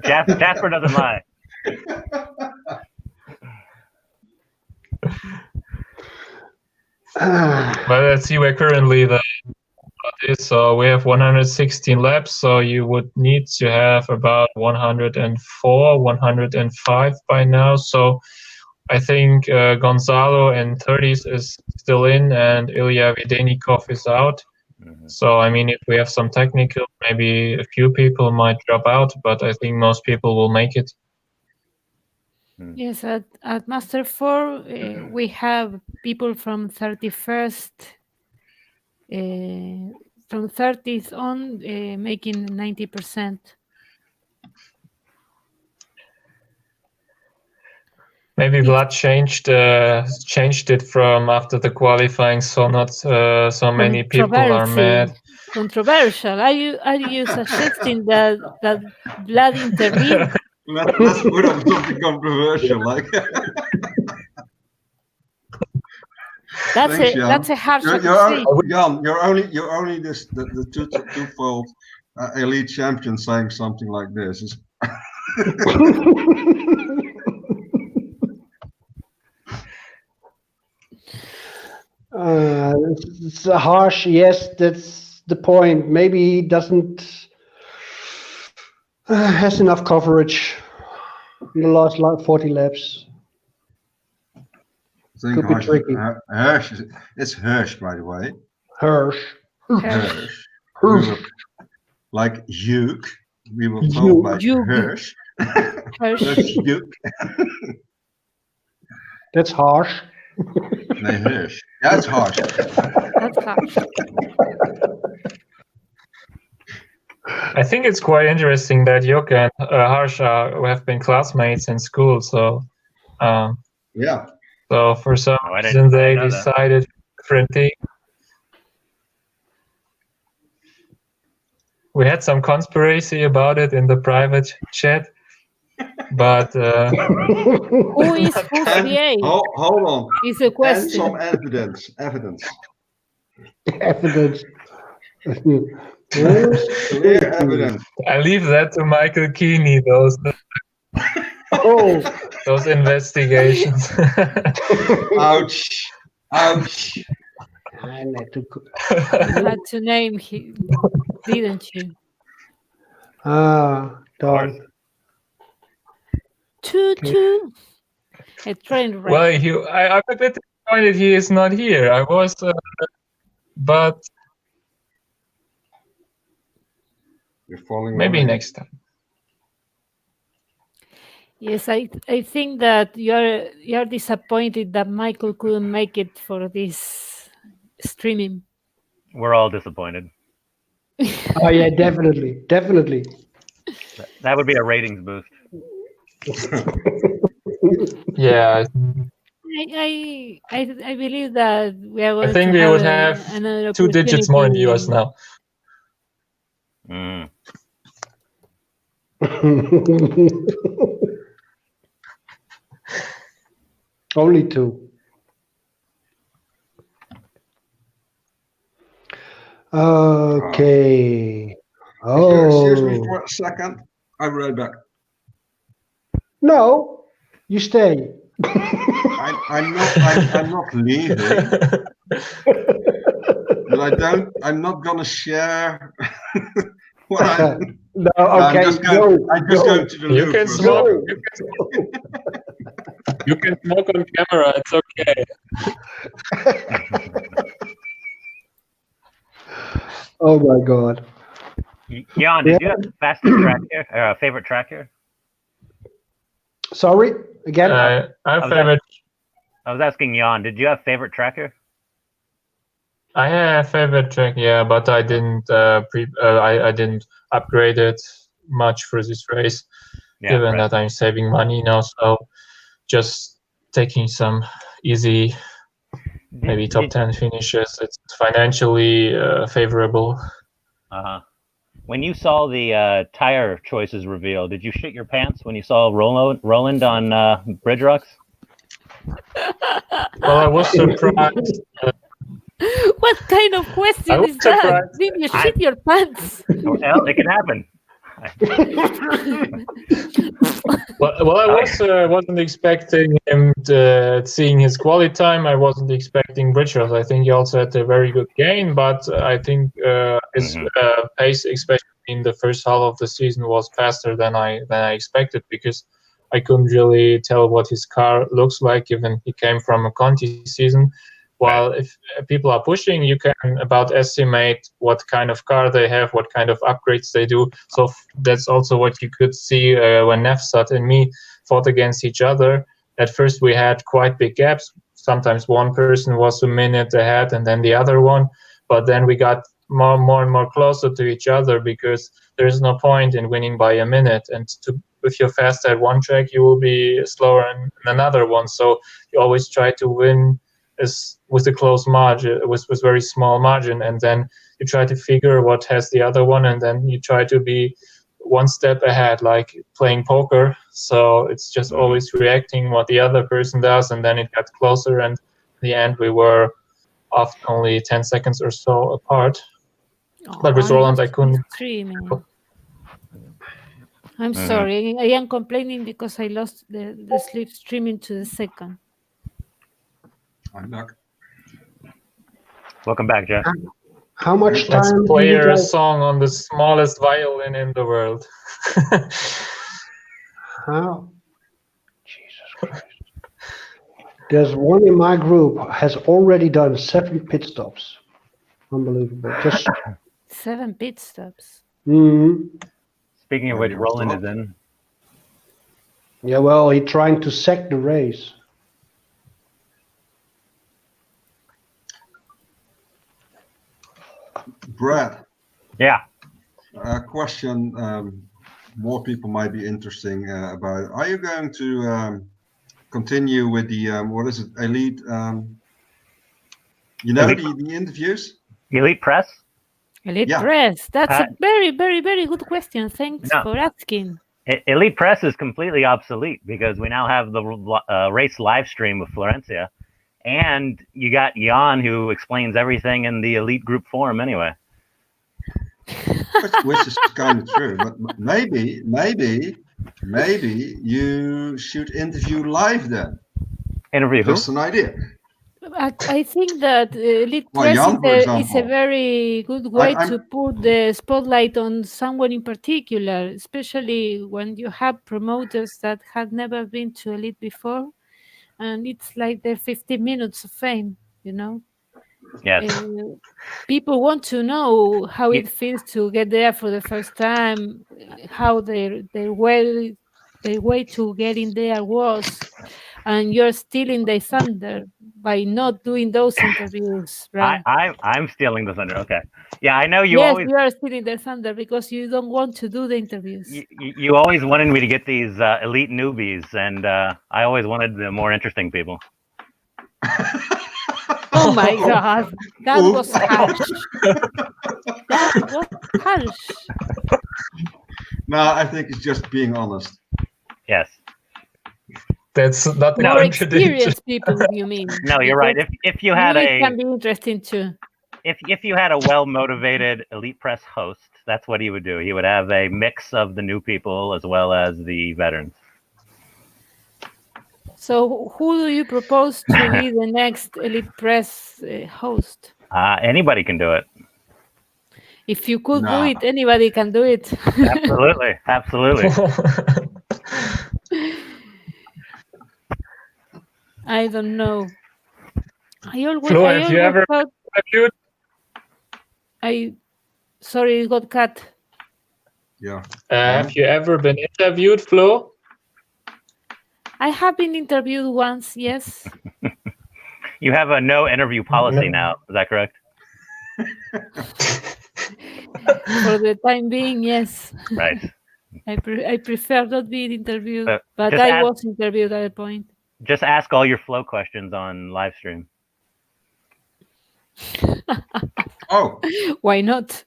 Jasper doesn't lie. But let's see where currently the is. So we have 116 laps. So you would need to have about 104, 105 by now. So I think Gonzalo in 30s is still in, and Ilya Videnikov is out. Mm-hmm. So I mean, if we have some technical, maybe a few people might drop out, but I think most people will make it. Yes, at Master 4, we have people from 31st, from 30th on, making 90%. Maybe Vlad changed it from after the qualifying, so not so many people are mad. Controversial. Are you suggesting that Vlad intervened? Let's put up something controversial, like. That's a harsh accusation. Jan, you're only the twofold elite champion saying something like this. It's a harsh. Yes, that's the point. Maybe he doesn't has enough coverage in the last 40 laps. Could be tricky. Hirsch, it's Hirsch, by the way. Hirsch. Like Juk. We will talk like Hirsch. That's Juk. That's harsh. No, Hirsch. That's harsh. That's harsh. I think it's quite interesting that Juk and Harsha have been classmates in school. So, yeah. So for some reason they decided different thing. We had some conspiracy about it in the private chat, but who is VA? Hold on. Is a question. And some evidence. Clear evidence. I leave that to Michael Keeney. Those investigations. Ouch. I had to name him, didn't you? Darn. 2-2. A train wreck. Well, I'm a bit disappointed he is not here. I was, but You're falling maybe away. next time. Yes, I think that you're disappointed that Michael couldn't make it for this streaming. We're all disappointed. Oh yeah, definitely. That would be a ratings boost. Yeah, I believe that we are going I think to we have would have another 2 digits more in the US opportunity. now. Only 2. Okay. Excuse me Oh. for a second. I'll be right back. No, you stay. I'm not leaving, but I'm not gonna share what I'm. No, I'm okay. just going. I'm just going to the You loo can for a smoke. second. You can smoke on camera. It's okay. Oh my God. Jan, did you have fastest track here or favorite track here? Sorry again. I favorite. I was asking Jan, did you have favorite track here? I have favorite track, yeah, but I didn't I didn't upgrade it much for this race, given that I'm saving money now. So just taking some easy, maybe top 10 finishes. It's financially favorable. When you saw the tire choices reveal, did you shit your pants when you saw Roland on Bridge Rocks? Well, I was surprised. What kind of question is that? Did you shit your pants? Well, it can happen. Well, I wasn't expecting him seeing his quality time. I wasn't expecting Bridgers. I think he also had a very good gain, but I think his pace, especially in the first half of the season, was faster than I expected, because I couldn't really tell what his car looks like, given he came from a Conti season. While if people are pushing, you can about estimate what kind of car they have, what kind of upgrades they do. So that's also what you could see when Nefsat and me fought against each other. At first, we had quite big gaps. Sometimes one person was a minute ahead and then the other one. But then we got more and more closer to each other, because there's no point in winning by a minute. And if you're fast at one track, you will be slower in another one. So you always try to win with a close margin, with very small margin, and then you try to figure what has the other one, and then you try to be one step ahead, like playing poker. So it's just always reacting what the other person does, and then it got closer, and in the end we were off only 10 seconds or so apart. But with Roland, I couldn't. I'm sorry, I am complaining because I lost the sleep streaming to the second. I'm back. Welcome back, Jeff. How much time? Let's play a song on the smallest violin in the world. How? Jesus Christ. There's one in my group has already done 7 pit stops. Unbelievable. Just 7 pit stops. Speaking of which, Roland is in. Yeah, well, he's trying to sack the race. Brad. Yeah. A question more people might be interesting about. Are you going to continue with the what is it, elite? The interviews. Elite Press. Elite Press. That's a very, very, very good question. Thanks for asking. Elite Press is completely obsolete, because we now have the race live stream with Florencia, and you got Jan, who explains everything in the Elite group forum anyway. Which is kind of true, but maybe you should interview live then. Interview Just who? an idea. I think that Elite Press is a very good way to put the spotlight on someone in particular, especially when you have promoters that have never been to Elite before, and it's like their 15 minutes of fame, you know? Yes. People want to know how it feels to get there for the first time, how their way the way to get in there was, and you're stealing the thunder by not doing those interviews, right? I'm stealing the thunder. Okay. Yeah, I know you Yes, always you are stealing the thunder because you don't want to do the interviews. you always wanted me to get these elite newbies, and I always wanted the more interesting people. Oh my God, that was harsh. That was harsh. No, I think it's just being honest. Yes. That's not the More contradiction. experienced people, you mean? No, you're right. If you had it can be interesting too. If you had a well-motivated elite press host, that's what he would do. He would have a mix of the new people as well as the veterans. So who do you propose to be the next elite press host? Anybody can do it. If you could do it, anybody can do it. Absolutely, absolutely. I don't know. Flo, have you ever interviewed? Sorry, it got cut. Yeah. Have you ever been interviewed, Flo? I have been interviewed once, yes. You have a no interview policy now. Is that correct? For the time being, yes. Right. I prefer not being interviewed, but I was interviewed at a point. Just ask all your Flow questions on live stream. Oh, why not?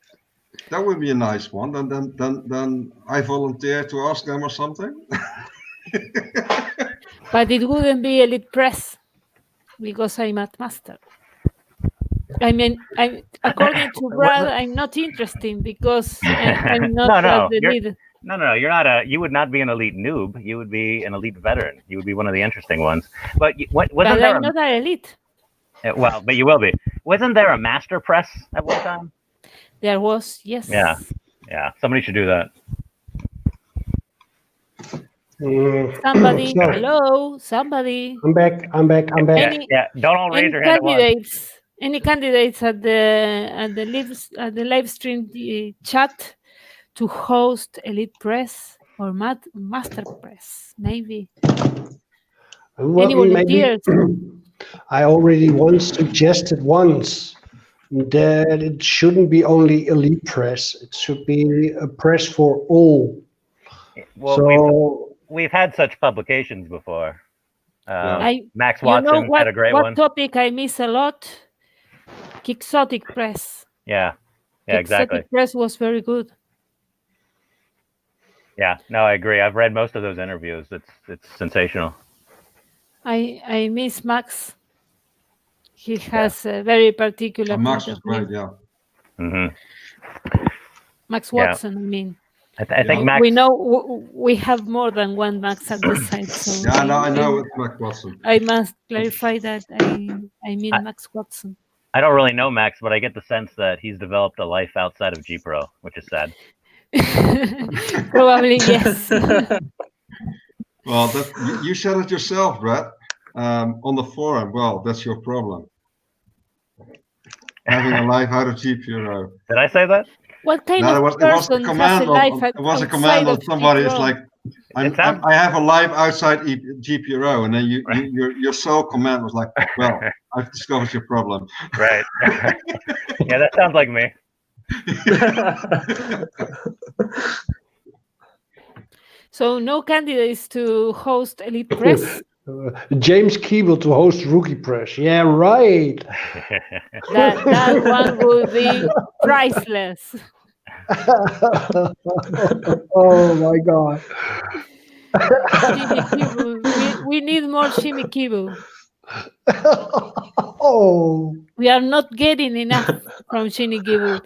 That would be a nice one. Then I volunteer to ask them or something. But it wouldn't be elite press because I'm at master. I mean, according to Brad, I'm not interesting because I'm not the lead. No, you're not you would not be an elite noob. You would be an elite veteran. You would be one of the interesting ones. But wasn't there? I'm not an elite. Well, but you will be. Wasn't there a master press at one time? There was, yes. Yeah. Somebody should do that. Somebody, hello, somebody. I'm back. Don't all raise your hand at once. Any candidates at the live stream chat to host elite press or master press, maybe? Well, any volunteers? I already suggested once that it shouldn't be only elite press. It should be a press for all. Well, so we've had such publications before. Max Watson had a great one. What topic I miss a lot? Quixotic press. Yeah, exactly. Quixotic press was very good. Yeah, no, I agree. I've read most of those interviews. It's sensational. I miss Max. He has a very particular. Max is great, yeah. Mm-hmm. Max Watson, I mean. I think Max. We know we have more than one Max at this side. So yeah, I know it's Max Watson. I must clarify that I mean Max Watson. I don't really know Max, but I get the sense that he's developed a life outside of G Pro, which is sad. Probably, yes. Well, you said it yourself, Brad, on the forum. Well, that's your problem. Having a life out of G Pro. Did I say that? What kind of person has a life outside of G Pro? It was a command on somebody. It's like, I have a life outside GPRO, and then your sole command was like, well, I've discovered your problem. Right. Yeah, that sounds like me. So no candidates to host elite press. James Keeble to host Rookie Press. Yeah, right. that one would be priceless. Oh my God. Jimmy Kibu. We need more Jimmy Kibu. Oh. We are not getting enough from Jimmy Kibu.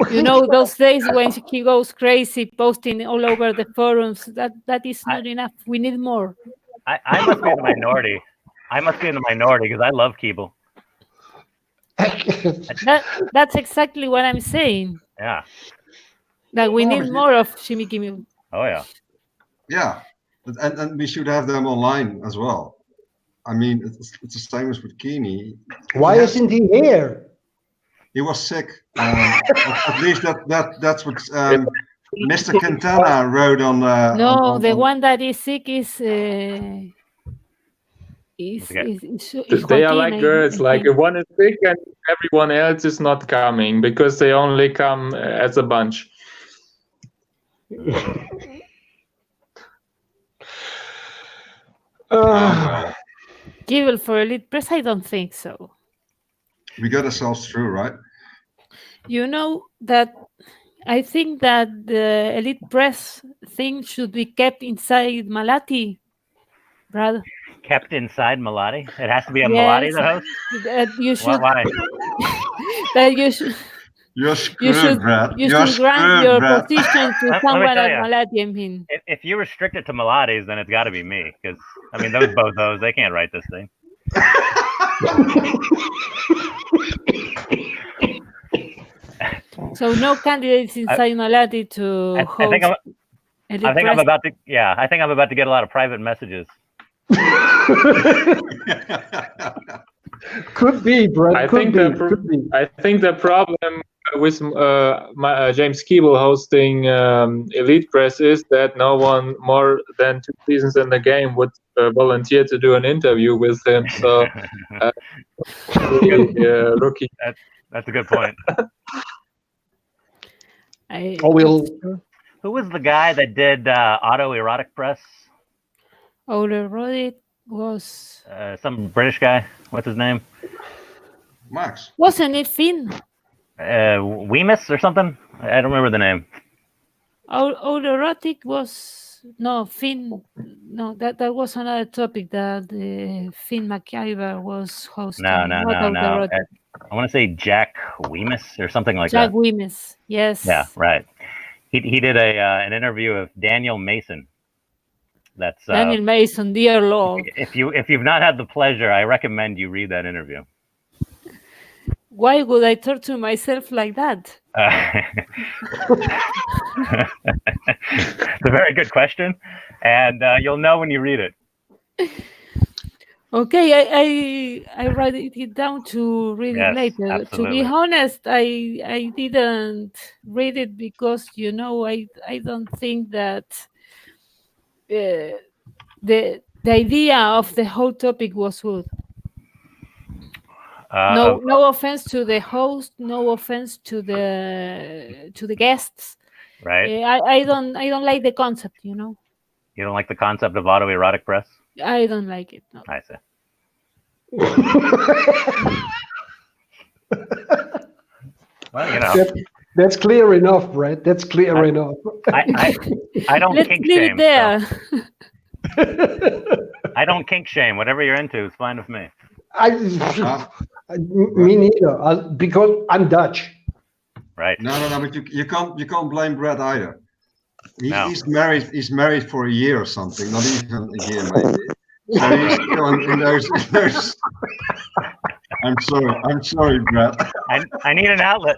You know, those days when he goes crazy, posting all over the forums, that is not enough. We need more. I must be in the minority. I must be in the minority because I love Keeble. That's exactly what I'm saying. Yeah. That we need more of Jimmy Kimmel. Oh yeah. Yeah, and we should have them online as well. I mean, it's the same as with Keeney. Why isn't he here? He was sick. At least that's what Mr. Quintana rode on. No, the one that is sick is Okay. They are Joaquin, like girls. I Like think. one is sick and everyone else is not coming because they only come as a bunch. Well, Givel for Elite Press? I don't think so. we got ourselves through, right? You know that I think that the Elite Press thing should be kept inside Malati, Brad. Kept inside Malati. It has to be a Yes, Malati the host. that you should. Why? That you should. You're screwed, Brad. You You're should grant screwed, your Brad. position to Let me someone tell at ya. Malati. I mean, If you restrict it to Malatis, then it's got to be me. Because I mean, those bozos, they can't write this thing. so no candidates inside Malati to I host. think I'm. Elite I think Press. I'm about to. Yeah, I think I'm about to get a lot of private messages. Could be, Brad. I Could think be. I think the problem with James Keeble hosting Elite Press is that no one more than 2 seasons in the game would volunteer to do an interview with him. So, rookie. That's a good point. Who was the guy that did autoerotic press? Autoerotic was Some British guy. What's his name? Max. wasn't it Finn? Weemus or something? I don't remember the name. Autoerotic was no Finn. No, that was another topic that Finn McIver was hosting. No. Autoerotic. I want to say Jack Weemus or something like Jack that. Weemus, yes. Yeah, right. He did an interview of Daniel Mason. That's Daniel Mason, dear Lord. If you've not had the pleasure, I recommend you read that interview. Why would I torture myself like that? It's a very good question, and you'll know when you read it. Okay, I write it down to read it later. Absolutely. To be honest, I didn't read it because I don't think that the idea of the whole topic was good. No offense to the host, no offense to the guests. Right. I don't like the concept. You don't like the concept of autoerotic press? I don't like it. No. I see. Well, That's clear enough, Brett. That's clear enough. I don't Let's kink leave shame. It there. So. I don't kink shame. Whatever you're into is fine with me. Me neither. Because I'm Dutch. Right. No. But you can't blame Brett either. No. He's married. He's married for a year or something. Not even a year, maybe. So he's still in those. I'm sorry, Brett. I need an outlet.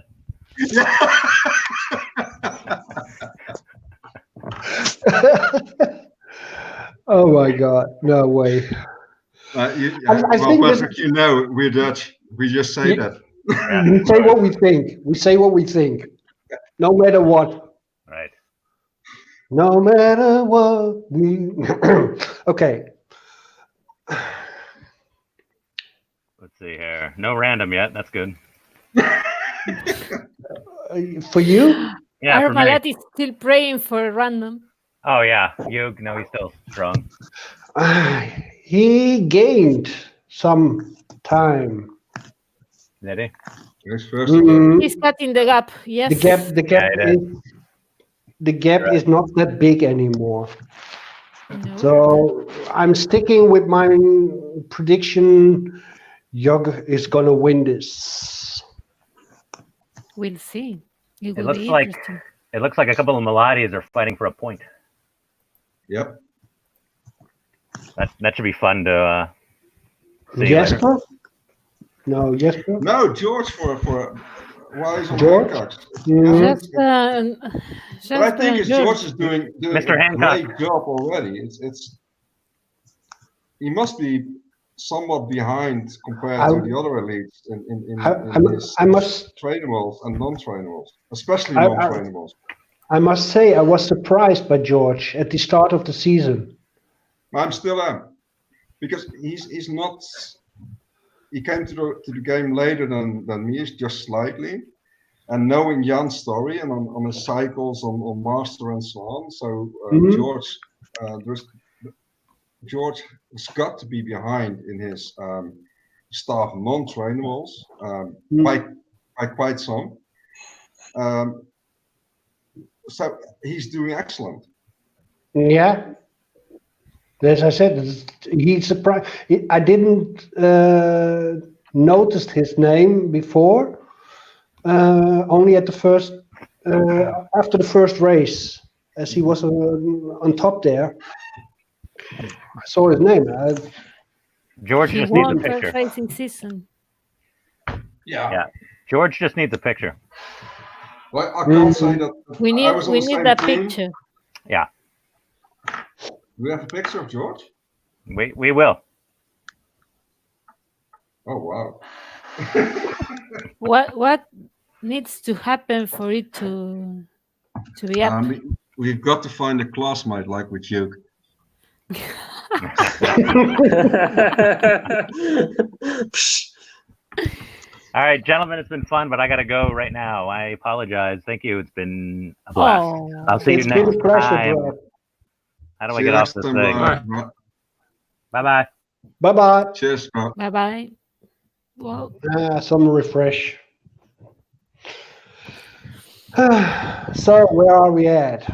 Oh my God! No way. I think Patrick, we're Dutch. We just say that. We say what we think. We say what we think, no matter what. Right. No matter what we. Okay. Let's see here. No random yet. That's good. For you? Yeah. Armalat is still praying for a random. Oh yeah, he's still strong. He gained some time. Did he? He's cutting the gap. Yes. The gap is not that big anymore. No. So I'm sticking with my prediction. Jog is gonna win this. We'll see. It looks like a couple of Malatis are fighting for a point. Yep. That should be fun to see. Jesper? No, Jesper? No, George for Wise on George? Hancock. But I think George is doing Mr. a great job already. It's he must be somewhat behind compared to the other elites in his trainables and non-trainables, especially non-trainables. I must say, I was surprised by George at the start of the season. I'm still am, because he's not. He came to the game later than me, just slightly. And knowing Jan's story and on his cycles on Master and so on, so George has got to be behind in his staff non-trainables by quite some. So he's doing excellent. Yeah. As I said, he's surprised. I didn't notice his name before. Only at the first, after the first race, as he was on top there. I saw his name. George He just needs a won picture. first racing season. Yeah. George just needs a picture. Well, I can't say that. We I was on the need same that team. picture. Yeah, Do we have a picture of George? we will. Oh wow. What needs to happen for it to be up? We've got to find a classmate like with you. All right, gentlemen, it's been fun, but I got to go right now. I apologize. Thank you. It's been a blast. Oh, I'll see you It's next been a pleasure, time. Brad. How do I See get you off next this time, thing? bro. Bye-bye. Bye-bye. Cheers, bro. bye bye. Well, Some refresh. So where are we at?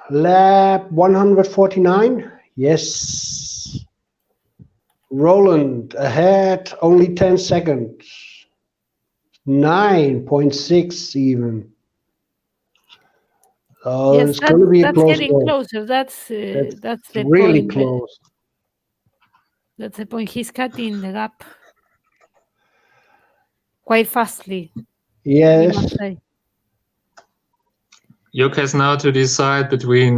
Lap 149? Yes. Roland ahead, only 10 seconds. 9.6 even. So yes, it's going to be a that's close getting race. closer. That's the Really point. close. That's the point. He's cutting the gap quite fastly. You Yes. must say. Juk has now to decide between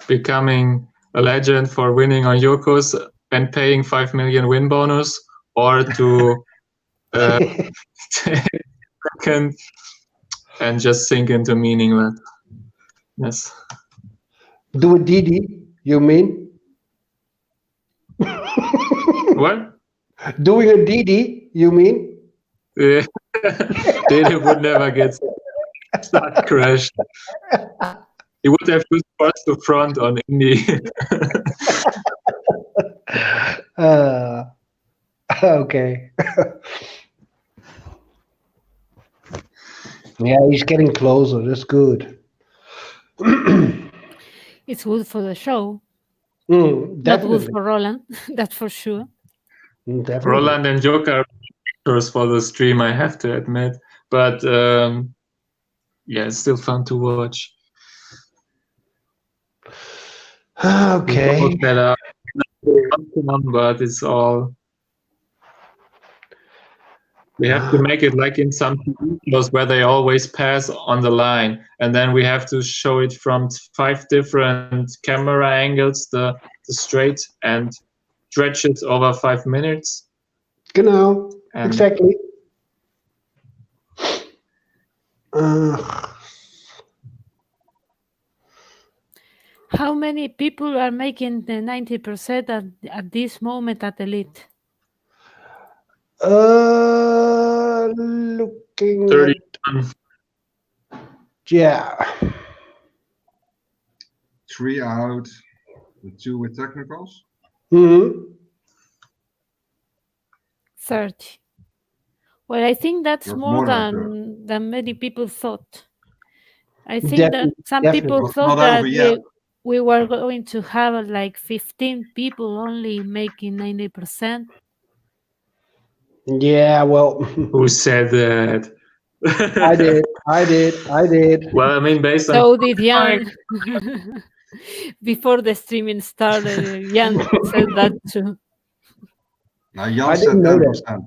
becoming a legend for winning on Yokos and paying 5 million win bonus, or to take second and just sink into meaningless. Yes. Do a DD, you mean? What? Doing a DD, you mean? Yeah. Dede would never get start crashed. He would have to first to front on Indy. Okay. Yeah, he's getting closer. That's good. It's good for the show. Not good Definitely. for Roland. That's for sure. Definitely. Roland and Juk are pictures for the stream, I have to admit. But yeah, it's still fun to watch. Okay. But it's all. We have to make it like in some TV shows where they always pass on the line, and then we have to show it from 5 different camera angles, the straight, and stretch it over 5 minutes. Genau. And Exactly. How many people are making the 90% at this moment at Elite? Looking 30. yeah. 3 out, the 2 with technicals. 30. Well, I think that's That's more more than than many people thought. I think that Definitely, some definitely. people It's thought not that over yet. we were going to have like 15 people only making 90%. Yeah, well, Who said that? I did. Well, I mean, based on So did Jan. Before the streaming started, Jan said that too. Now I Jan said didn't know 10%.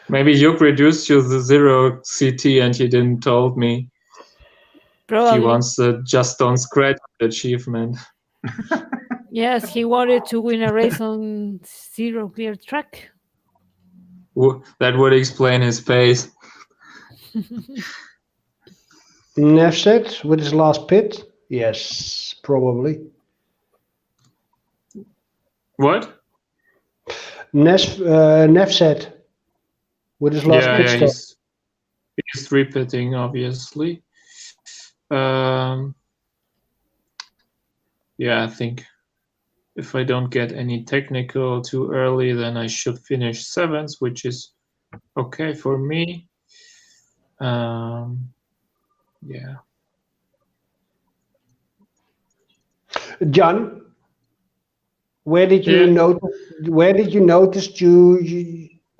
maybe Juk reduced you the 0 CT and he didn't told me. Probably. He wants the just don't scratch achievement. Yes, he wanted to win a race on 0 clear track. That would explain his pace. Nefset with his last pit? Yes, probably. What? Nefset with his last pit Yeah, stop. he's repeating, obviously. Yeah, I think if I don't get any technical too early, then I should finish 7th, which is okay for me. Yeah. John, where did you Yeah. notice? Where did you notice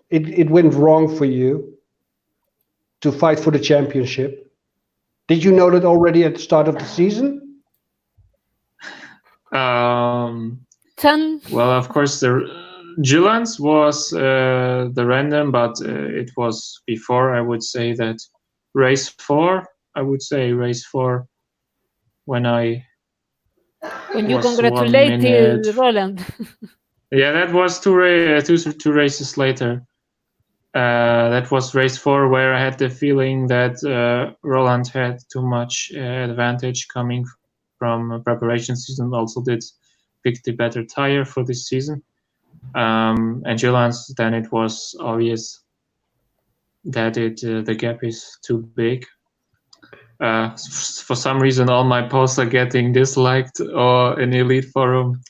it went wrong for you to fight for the championship? Did you know that already at the start of the season? 10. Well, of course, the Julian's was the random, but it was before. I would say that race 4. I would say race 4 when When you was 1 minute. congratulated Roland. Yeah, that was two races later. That was race 4, where I had the feeling that Roland had too much advantage coming from preparation season. Also did pick the better tire for this season. And Julian's, then it was obvious that the gap is too big. For some reason, all my posts are getting disliked or in Elite Forum,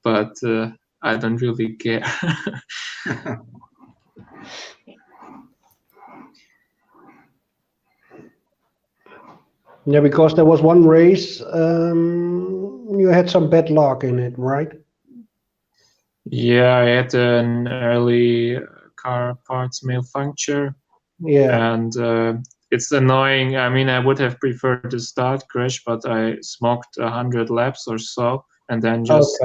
but I don't really care. Yeah, because there was one race you had some bad luck in it, right? Yeah, I had an early car parts malfunction. Yeah. And it's annoying. I mean, I would have preferred to start crash, but I smoked 100 laps or so, and then just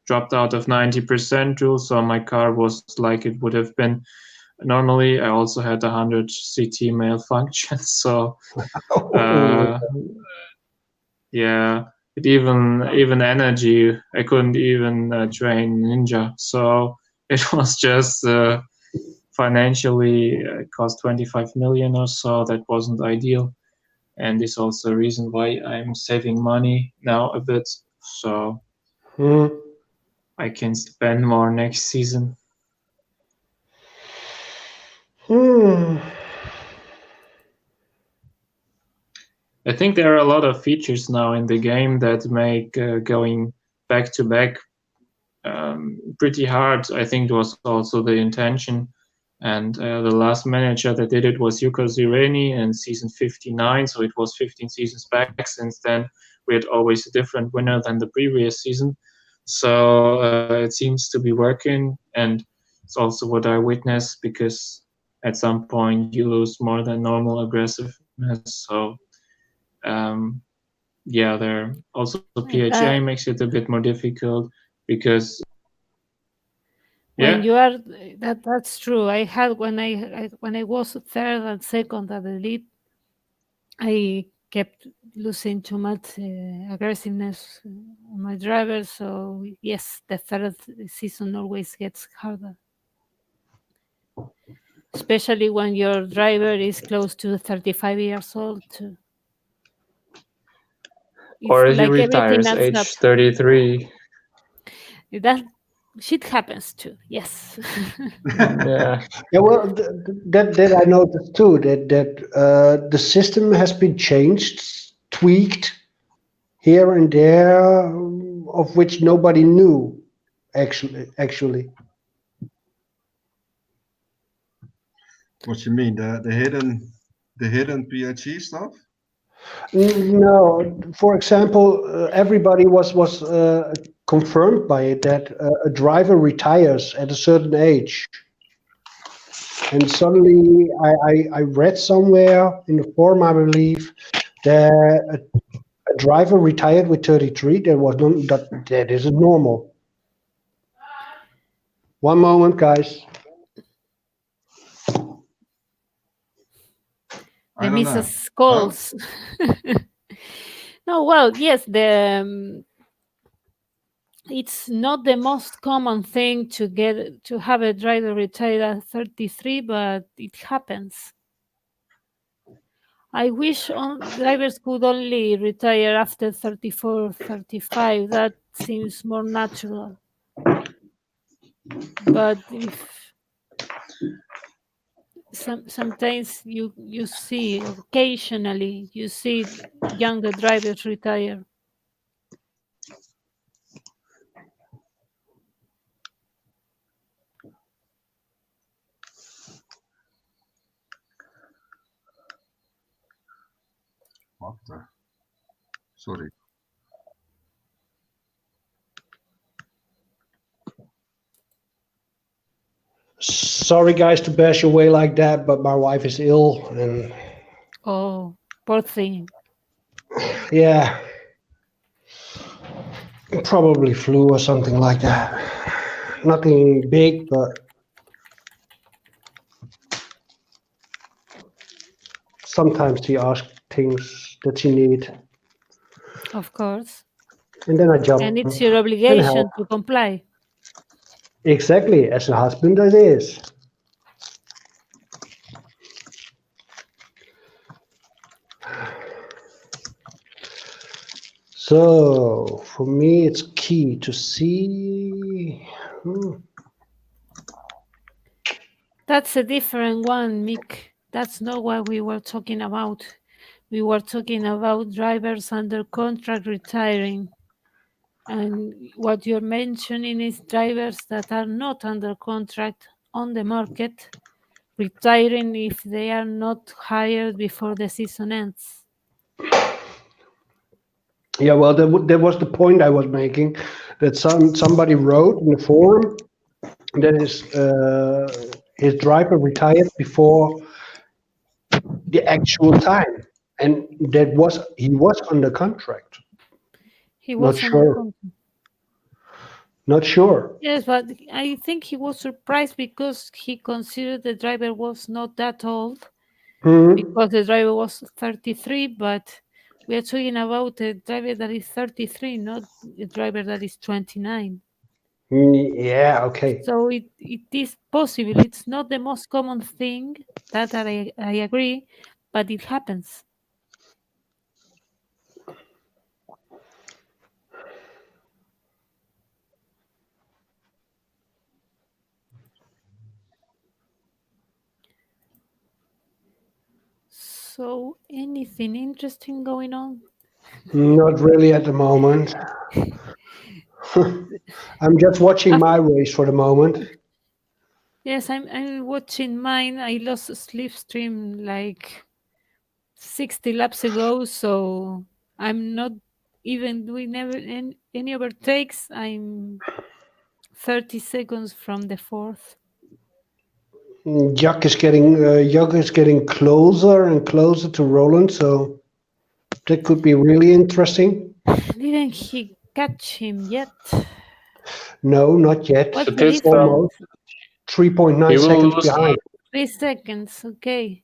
dropped out of 90% rule. So my car was like it would have been normally. I also had 100 CT malfunction. So yeah, it even energy. I couldn't even train Ninja. So it was just. Financially, it cost 25 million or so. That wasn't ideal, and is also a reason why I'm saving money now a bit, so I can spend more next season. I think there are a lot of features now in the game that make going back to back pretty hard. I think it was also the intention. And the last manager that did it was Yuka Zireni in season 59. So it was 15 seasons back. Since then, we had always a different winner than the previous season. So it seems to be working. And it's also what I witnessed, because at some point you lose more than normal aggressiveness. So yeah, there also PHA makes it a bit more difficult, because when you are that's true. I had when I was third and second at the lead, I kept losing too much aggressiveness on my driver. So yes, the third season always gets harder, especially when your driver is close to 35 years old. Or he retires age 33. That shit happens too. Yes. Yeah. Yeah. Well, that I noticed too. That the system has been changed, tweaked here and there, of which nobody knew. Actually. What you mean? The hidden PHE stuff? No. For example, everybody was confirmed by it that a driver retires at a certain age. And suddenly I read somewhere in the forum, I believe, that a driver retired with 33. That isn't normal. One moment, guys. The Mrs. Calls. No, well, yes, it's not the most common thing to have a driver retire at 33, but it happens. I wish drivers could only retire after 34, 35. That seems more natural. But if sometimes you see, occasionally, you see younger drivers retire. What the? Sorry. Sorry, guys, to bash away like that, but my wife is ill, and Oh, poor thing. yeah, probably flu or something like that. Nothing big, but sometimes she asks things that she need, Of course. and then I jump And it's your and obligation help. to comply. Exactly, as a husband, that is. So for me, it's key to see. That's a different one, Mick. That's not what we were talking about. We were talking about drivers under contract retiring. And what you're mentioning is drivers that are not under contract on the market, retiring if they are not hired before the season ends. Yeah, well, that was the point I was making. That somebody wrote in the forum that his driver retired before the actual time, and he was under contract. He Not was under sure. contract. Not sure. Yes, but I think he was surprised because he considered the driver was not that old, because the driver was 33, but we are talking about a driver that is 33, not a driver that is 29. Yeah, okay. So it is possible. It's not the most common thing, that I agree, but it happens. So anything interesting going on? Not really at the moment. I'm just watching my race for the moment. Yes, I'm watching mine. I lost a slipstream like 60 laps ago, so I'm not even doing any overtakes. I'm 30 seconds from the fourth. Jack is getting closer and closer to Roland, so that could be really interesting. Didn't he catch him yet? No, not yet. What's The the pit stop. difference? Almost 3.9 He will seconds lose behind. 3 seconds, okay.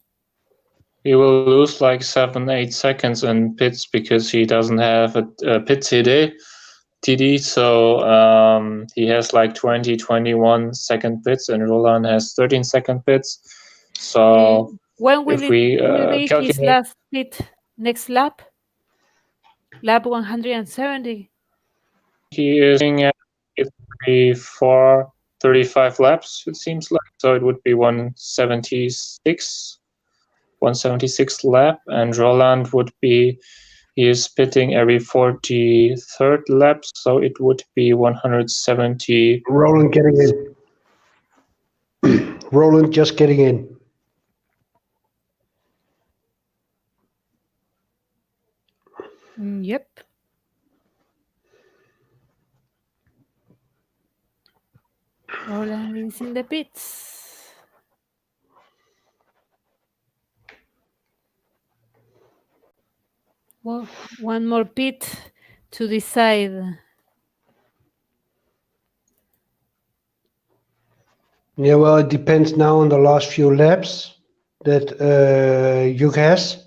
He will lose like 7-8 seconds in pits because he doesn't have a pit TD. So he has like 21 second pits, and Roland has 13-second pits. So when will if we will be his calculate, last pit? Next lap? Lap 170? he is at 34, 35 laps, it seems like. So it would be 176 lap, and Roland would be, he is pitting every 43rd lap, so it would be 170. Roland getting in. Roland just getting in. Yep. Roland is in the pits. Well, one more pit to decide. Yeah, well, it depends now on the last few laps that Hugh has.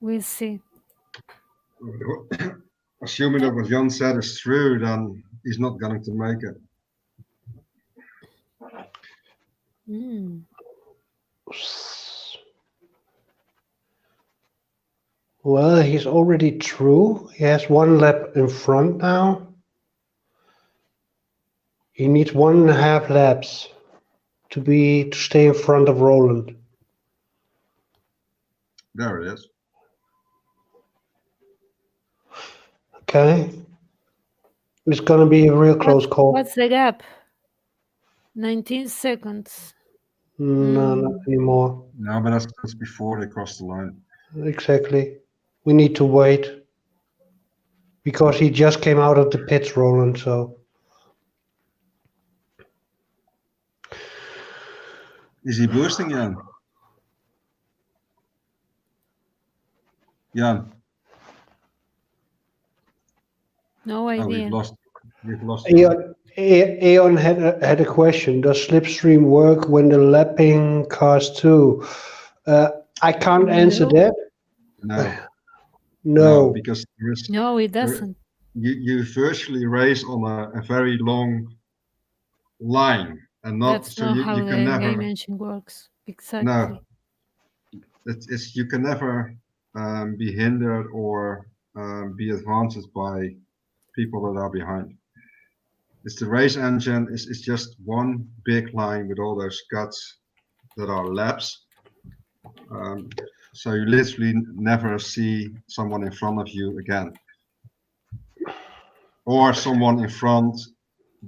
We'll see. Assuming that what Jan said is true, then he's not going to make it. Mm. Well, he's already through. He has 1 lap in front now. He needs 1.5 laps to stay in front of Roland. There it is. Okay. It's gonna be a real close call. What's the gap? 19 seconds. No, not anymore. No, but that's before they cross the line. Exactly. We need to wait. Because he just came out of the pits, Roland, so. Is he boosting, Jan? Jan? No Oh, idea. we've lost. Aeon had a question. Does Slipstream work when the lapping cars too? I can't answer No. that. No. No. Because No, it doesn't. You virtually race on a very long line, and not That's so not you how can the never. game engine works. Exactly. No, it's you can never be hindered or be advanced by people that are behind. It's the race engine. It's just one big line with all those cuts that are laps. So you literally never see someone in front of you again, or someone in front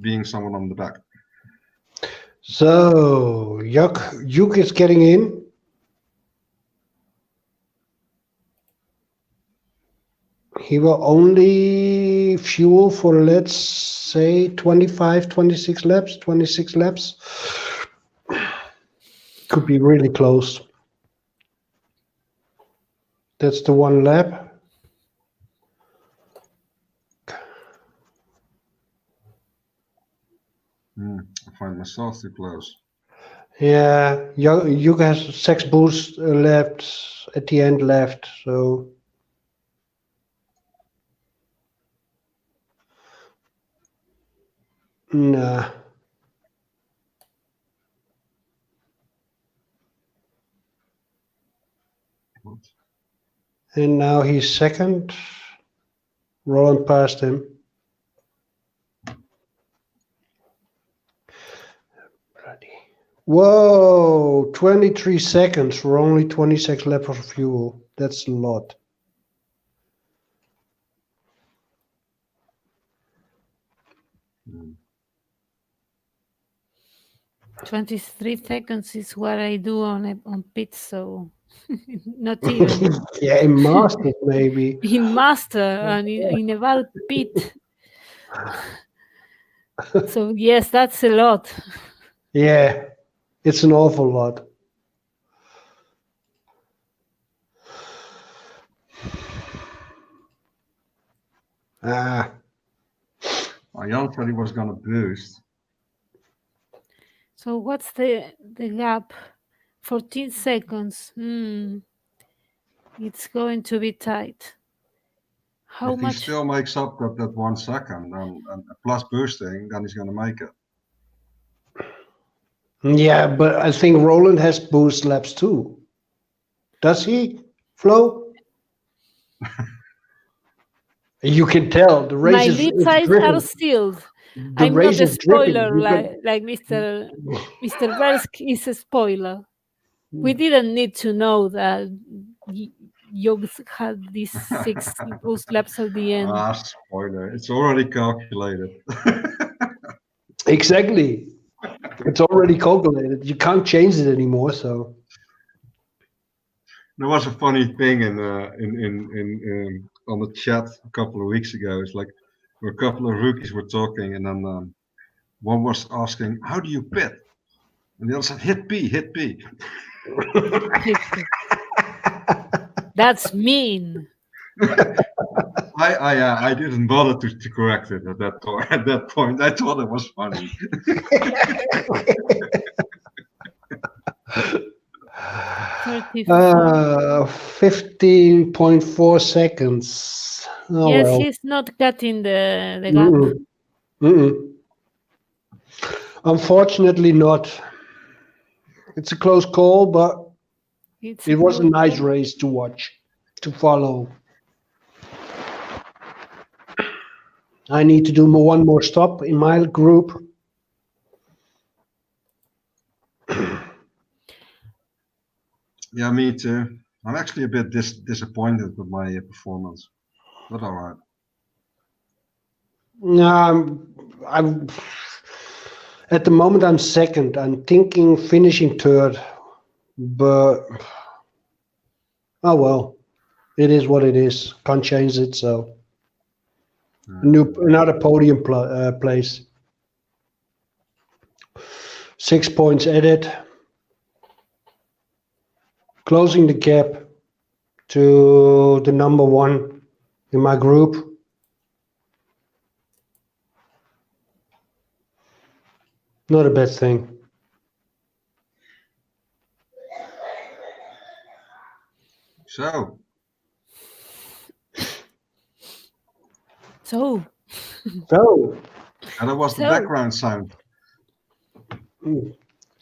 being someone on the back. So, Yuk is getting in. He will only fuel for, let's say, 25, 26 laps, 26 laps. Could be really close. That's the 1 lap. I find myself too close. Yeah, Yuk has 6 boosts left at the end left, so. Nah. What? And now he's second. Roland passed him. Bloody. Whoa, 23 seconds for only 26 laps of fuel. That's a lot. Mm. 23 seconds is what I do on pit, so not even. Yeah, in Masters maybe. In Master and in about pit. So yes, that's a lot. Yeah, it's an awful lot. Ah, Jan said he was gonna boost. So what's the gap? 14 seconds. It's going to be tight. How If much? he still makes up that 1 second and plus boosting, then he's gonna make it. yeah, but I think Roland has boost laps too. Does he, Flo? You can tell the race My is lips are driven. sealed. The I'm race not a is driven. spoiler You can- like Mr. Versk is a spoiler. We didn't need to know that Yogs had these 6 boost laps at the end. Ah, spoiler! It's already calculated. Exactly. It's already calculated. You can't change it anymore. So There was a funny thing in on the chat a couple of weeks ago. It's like a couple of rookies were talking, and then one was asking, "How do you pit?" And the other said, "Hit P, hit P." That's mean. I didn't bother to correct it at that point. I thought it was funny. 15.4 seconds. Oh, yes, well. he's not cutting the gap. Unfortunately not. It's a close call, but It's it was a close nice call. race to watch, to follow. I need to do one more stop in my group. Yeah, me too. I'm actually a bit disappointed with my performance, but all right. I'm at the moment I'm second. I'm thinking finishing third, but oh well, it is what it is. Can't change it. So another podium place. 6 points added, closing the gap to the number one in my group. Not a bad thing. So, So, and that was the So- background sound.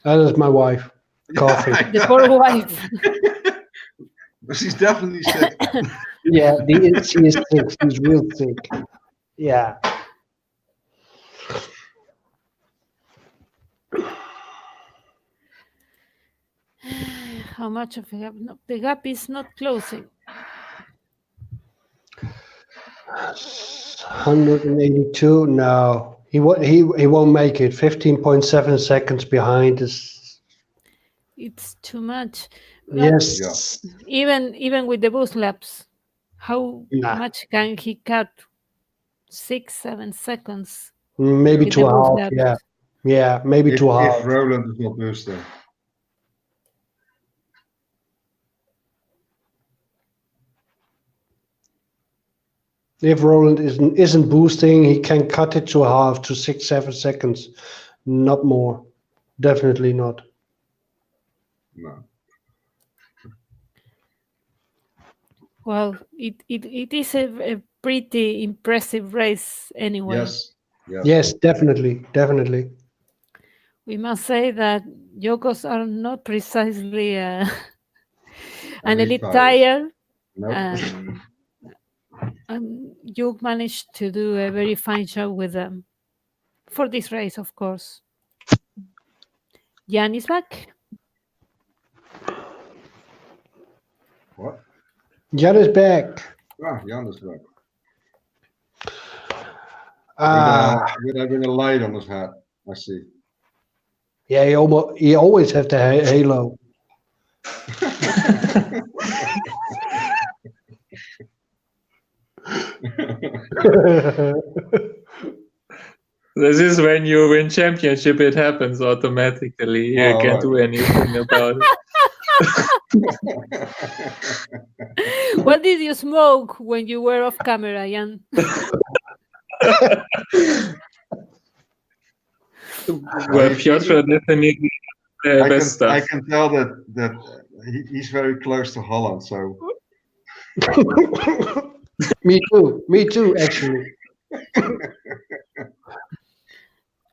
that is my wife coughing. the poor wife. She's definitely sick. Yeah, she is sick. She's real sick. Yeah. How much of a gap? No, the gap is not closing. 182. No, he won't make it. 15.7 seconds behind is. It's too much. Yes. Even with the boost laps, how Nah. much can he cut? 6-7 seconds. Maybe with to the a boost half. laps. Yeah. Yeah. Maybe If to a half. Roland is not boosting. If Roland isn't boosting, he can cut it to a half to 6-7 seconds, not more. Definitely not. No. Well, it is a pretty impressive race anyway. Yes. Yes, definitely. We must say that Yokos are not precisely an elite tires. tire. Nope. And you managed to do a very fine job with them for this race, of course. Jan is back. What? Jan is back. Ah, Jan is back. With having a light on his head. I see. Yeah, he always have the halo. This is when you win championship, it happens automatically. You Oh, can't right. do anything about it. What did you smoke when you were off camera, Jan? Well, Piotr definitely best stuff. I can tell that he's very close to Holland, so Me too, actually.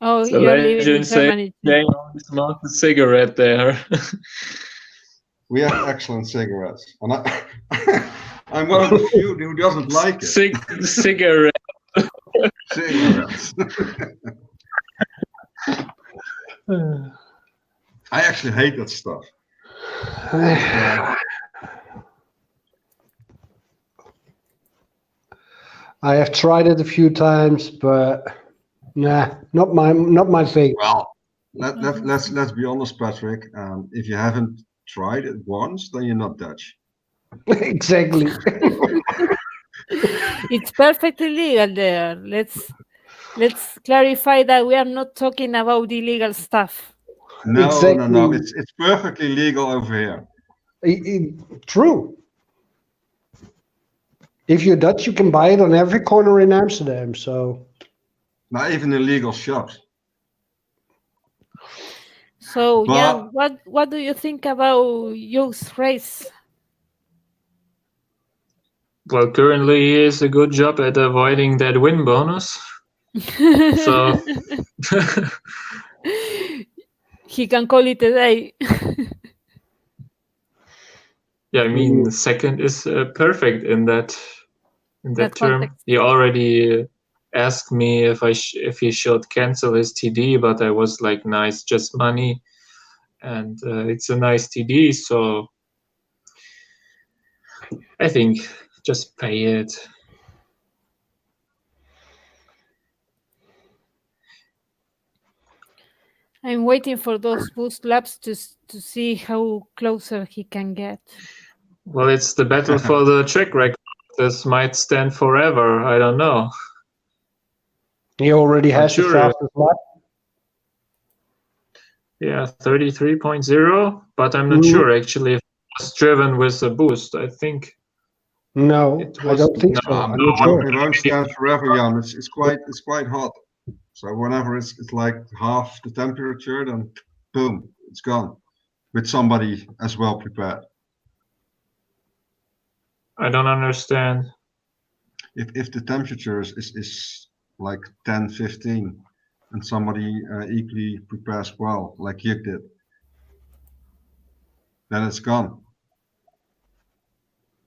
Oh, So you're living in legends say Germany. they only smoke a cigarette there. we have excellent cigarettes. And I'm one of the few who doesn't like it. Cigarette. Cigarettes. I actually hate that stuff. I have tried it a few times, but nah, not my thing. Well, let's be honest, Patrick. If you haven't tried it once, then you're not Dutch. Exactly. It's perfectly legal there. Let's clarify that we are not talking about illegal stuff. No, Exactly. no. It's perfectly legal over here. True. If you're Dutch, you can buy it on every corner in Amsterdam. So Not even in legal shops. So, But- Jan, what do you think about Jo's race? Well, currently he is a good job at avoiding that win bonus. So He can call it a day. Yeah, I mean, second is perfect in that term. context. He already asked me if he should cancel his TD, but I was like, nice, just money, and it's a nice TD, so I think just pay it. I'm waiting for those boost laps to see how closer he can get. Well, it's the battle for the track record. This might stand forever. I don't know. He already has the fastest lap. Yeah, 33.0, but I'm not sure actually if it was driven with a boost. I think. No, I don't think so. I'm not sure. It won't stand forever, Jan. It's quite hot. So whenever it's like half the temperature, then boom, it's gone. With somebody as well prepared. I don't understand. If the temperature is like 10, 15, and somebody equally prepares well, like you did, then it's gone.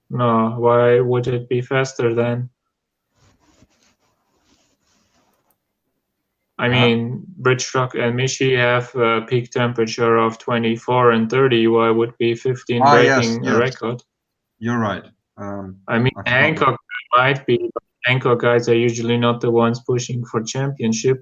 No, why would it be faster then? I mean, Bridgestone and Michi have a peak temperature of 24 and 30. Why would be 15 breaking a record? You're right. I mean, Hankook might be, but Hankook guys are usually not the ones pushing for championship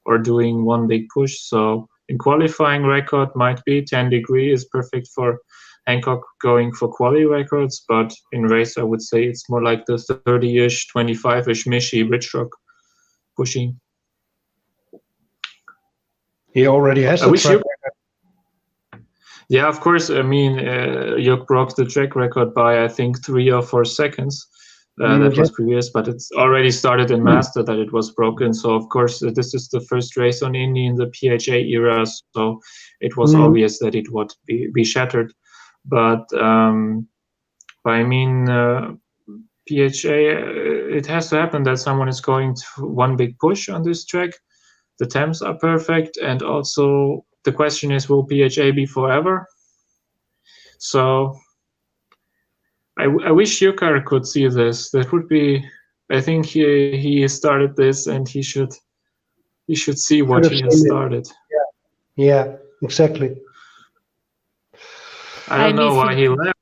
or doing one big push. So in qualifying record might be 10 degree is perfect for Hankook going for quali records, but in race I would say it's more like the 30-ish, 25-ish Michi Bridgestone pushing. He already has the track record. Yeah, of course. I mean, Juk broke the track record by I think 3 or 4 seconds. That was previous, but it's already started in Master that it was broken. So of course, this is the first race on Indy in the PHA era, so it was obvious that it would be shattered. But I mean, PHA, it has to happen that someone is going to one big push on this track. The temps are perfect, and also the question is, will PHA be forever? So I wish Jukar could see this. That would be. I think he started this, and he should see what he has started. Yeah, exactly. I don't know why he left.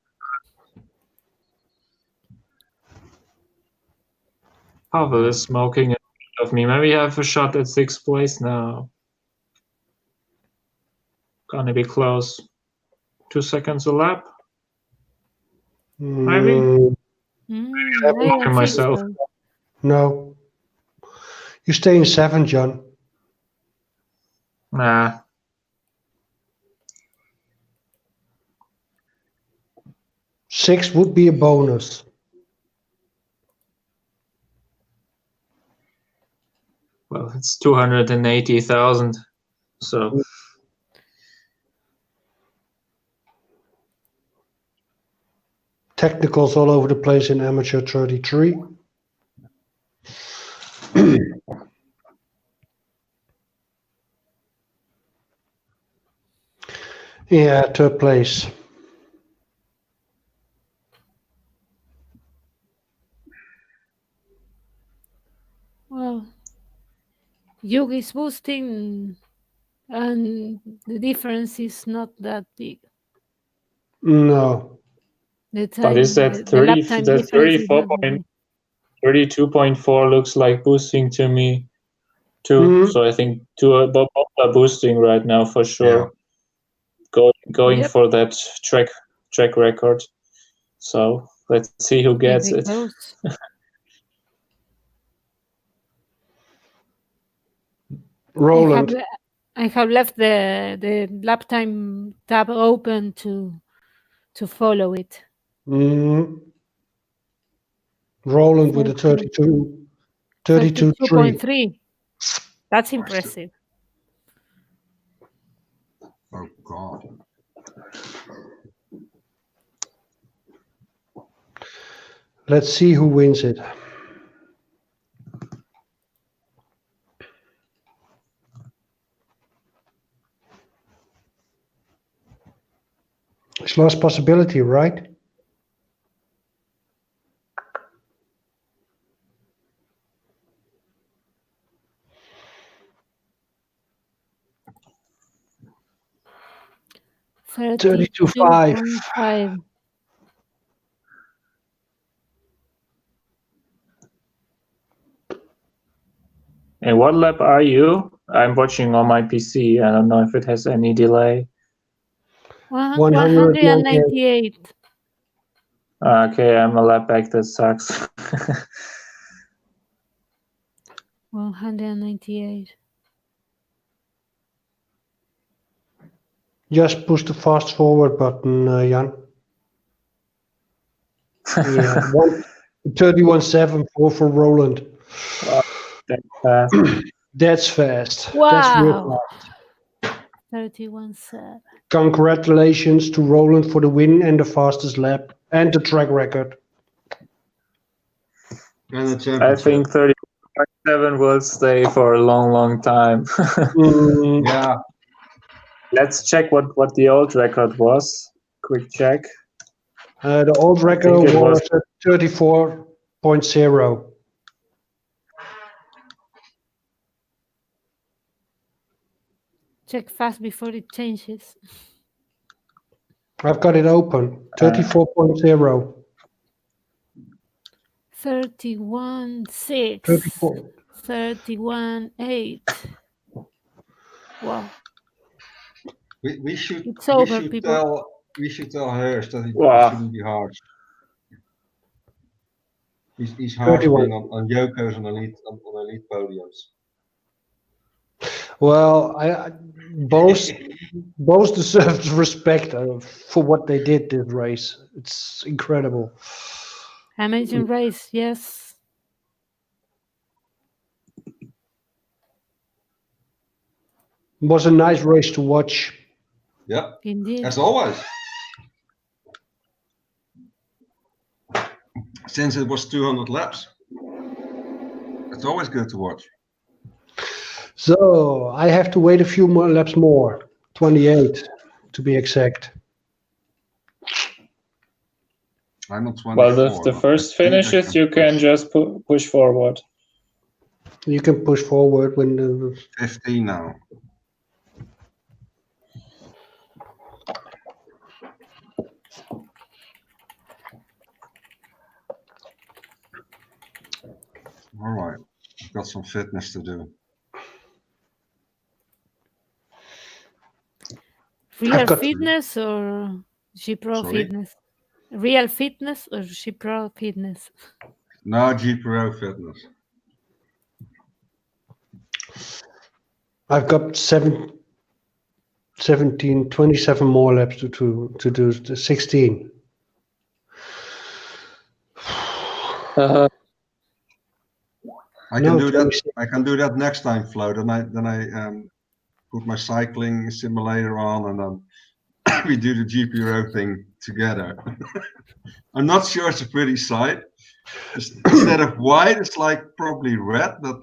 Pavel is smoking of me. Maybe I have a shot at 6th place now. Gonna be close. 2 seconds a lap. Maybe. I myself. so. No. You stay in 7, John. Nah. Six would be a bonus. Well, it's 280,000. So. Technicals all over the place in amateur 33. Yeah, 3rd place. Well, Yug is boosting, and the difference is not that big. No. The time, but is that 30? The 32.4 looks like boosting to me too. So I think both are boosting right now for sure. Yeah. Going for that track record. So let's see who gets it. Roland. I have left the lap time tab open to follow it. Roland with a 32.3. That's impressive. Oh God. Let's see who wins it. It's last possibility, right? 32.5. 32.5. And what lap are you? I'm watching on my PC. I don't know if it has any delay. 198. Okay, I'm a lap back. That sucks. 198. Just push the fast forward button, Jan. Yeah, 31.74 for Roland. That's fast. That's fast. Wow. That's real fast. 31.7. Congratulations to Roland for the win and the fastest lap and the track record. And the I championship. think 30.7 will stay for a long, long time. Yeah. Let's check what the old record was. Quick check. The old record was at 34.0. Check fast before it changes. I've got it open. 34.0. 31.6. 34. 31.8. Wow. We should It's over, people. tell Hirsch that he Wow. shouldn't be harsh. He's harsh 31. being on Yoko's on elite podiums. Well, I both deserved respect for what they did this race. It's incredible. Amazing race, yes. It was a nice race to watch. Yep. Indeed. As always. Since it was 200 laps. It's always good to watch. So I have to wait a few more laps more. 28 to be exact. I'm on 24. Well, if the first finishes, you can just push forward. You can push forward when the 15 now. All right, got some fitness to do. Real fitness or G-Pro fitness? Real fitness or G-Pro fitness? No, G-Pro fitness. I've got 27 more laps to do the 16. I can do that. I can do that next time, Flo. Then I put my cycling simulator on, and then we do the GPRO thing together. I'm not sure it's a pretty sight. Instead of white, it's like probably red, but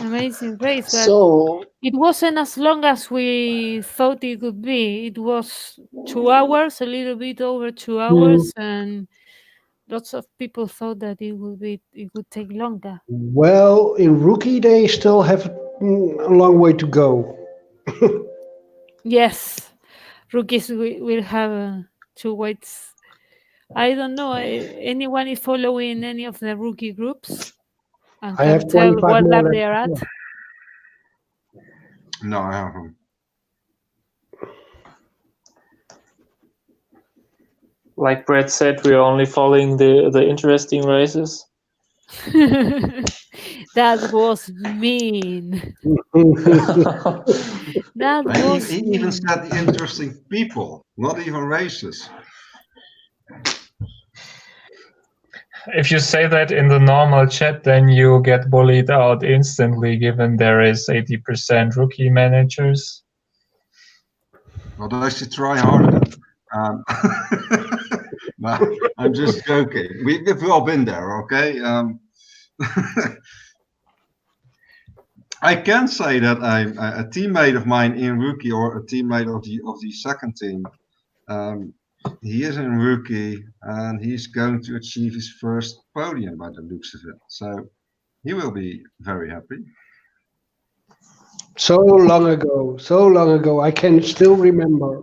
Amazing race. But So it wasn't as long as we thought it would be. It was 2 hours, a little bit over 2 hours, and lots of people thought that it would take longer. well, in rookie they still have a long way to go. Yes, rookies will have 2 weights. I don't know. Anyone is following any of the rookie groups and I can have tell 25 what more lap laps they are to at? go. no, I haven't. Like Brett said, we're only following the interesting races. That was mean. That was He even said interesting people, not even races. If you say that in the normal chat, then you get bullied out instantly, given there is 80% rookie managers. Well, they should try harder. No, I'm just joking. We've all been there, okay? I can say that a teammate of mine in rookie, or a teammate of the second team, he is a rookie, and he's going to achieve his first podium by the looks of it. So he will be very happy. So long ago, I can still remember.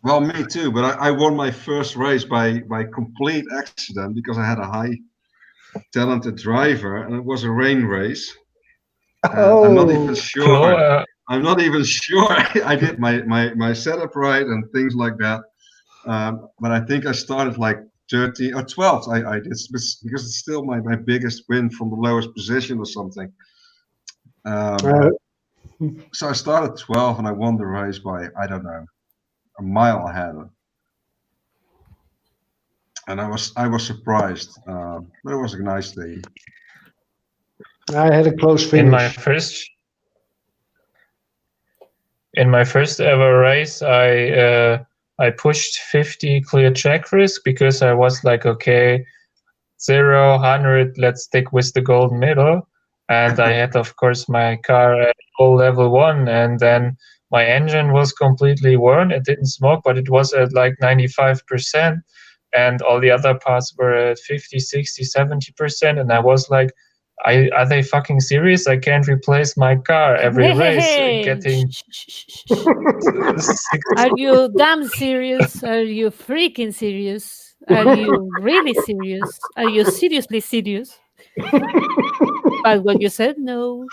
Well, me too, but I won my first race by complete accident because I had a high talented driver, and it was a rain race. I'm not even sure. Flo, I'm not even sure I did my setup right and things like that. But I think I started like 13 or 12th. I did because it's still my biggest win from the lowest position or something. So I started 12 and I won the race by, I don't know, a mile ahead. And I was surprised. But it was a nice day. I had a close in my finish. first ever race, I pushed 50 clear check risk because I was like, okay, 0, 100, let's stick with the golden middle. And I had, of course, my car at full level 1, and then my engine was completely worn. It didn't smoke, but it was at like 95%, and all the other parts were at 50, 60, 70%. And I was like, are they fucking serious? I can't replace my car every race. Getting Are you damn serious? Are you freaking serious? Are you really serious? Are you seriously serious? But what you said, no.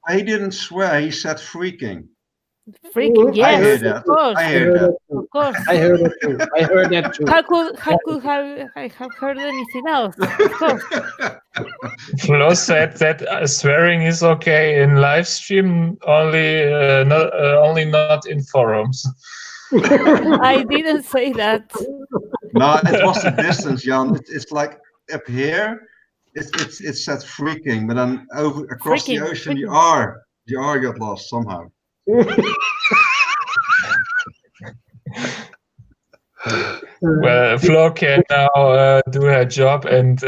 He didn't swear. He said freaking. Freaking I yes, heard that. of course. I heard that. Of course. I heard that too. I heard that too. How could I have heard anything else? Of course. Flo said that swearing is okay in live stream, only not in forums. I didn't say that. No, it was the distance, Jan. It's like up here, it said freaking, but then across the ocean, the R got lost somehow. Well, Flo can now do her job and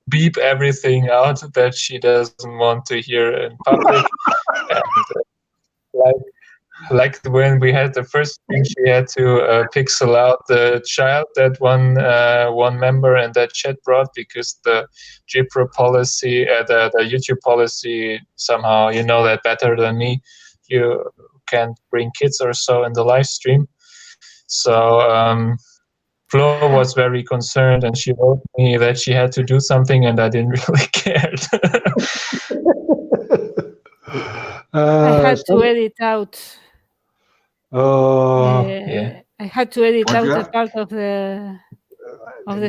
beep everything out that she doesn't want to hear in public. And, like when we had the first thing, she had to pixel out the child that one member in that chat brought, because the GPRO policy, the YouTube policy, somehow, you know that better than me, you can't bring kids or so in the live stream. So Flo was very concerned, and she wrote me that she had to do something, and I didn't really care. I had to edit out. Yeah. I had to edit out Yeah. a part of the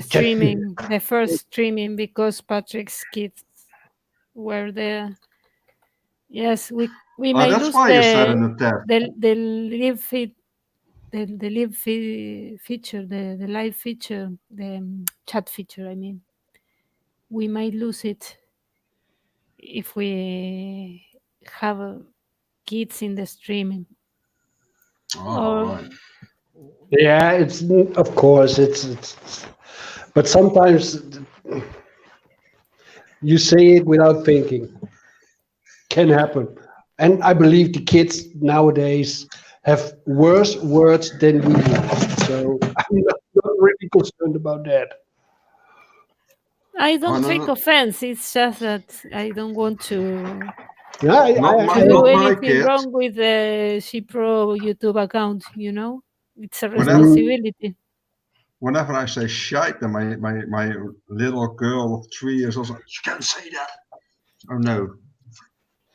streaming, the first streaming, because Patrick's kids were there. Yes, we may that's lose why you said in the test. the live feed, the live feature, the live feature, the chat feature. I mean, we might lose it if we have kids in the streaming. Oh, right. Yeah, it's of course it's but sometimes you say it without thinking. Can happen. And I believe the kids nowadays have worse words than we do. So I'm not really concerned about that. I don't take offense. It's just that I don't want to Yeah, do anything wrong with the GPRO YouTube account, you know? It's a responsibility. Whenever I say shite, then my little girl of 3 years old, you can't say that. Oh no,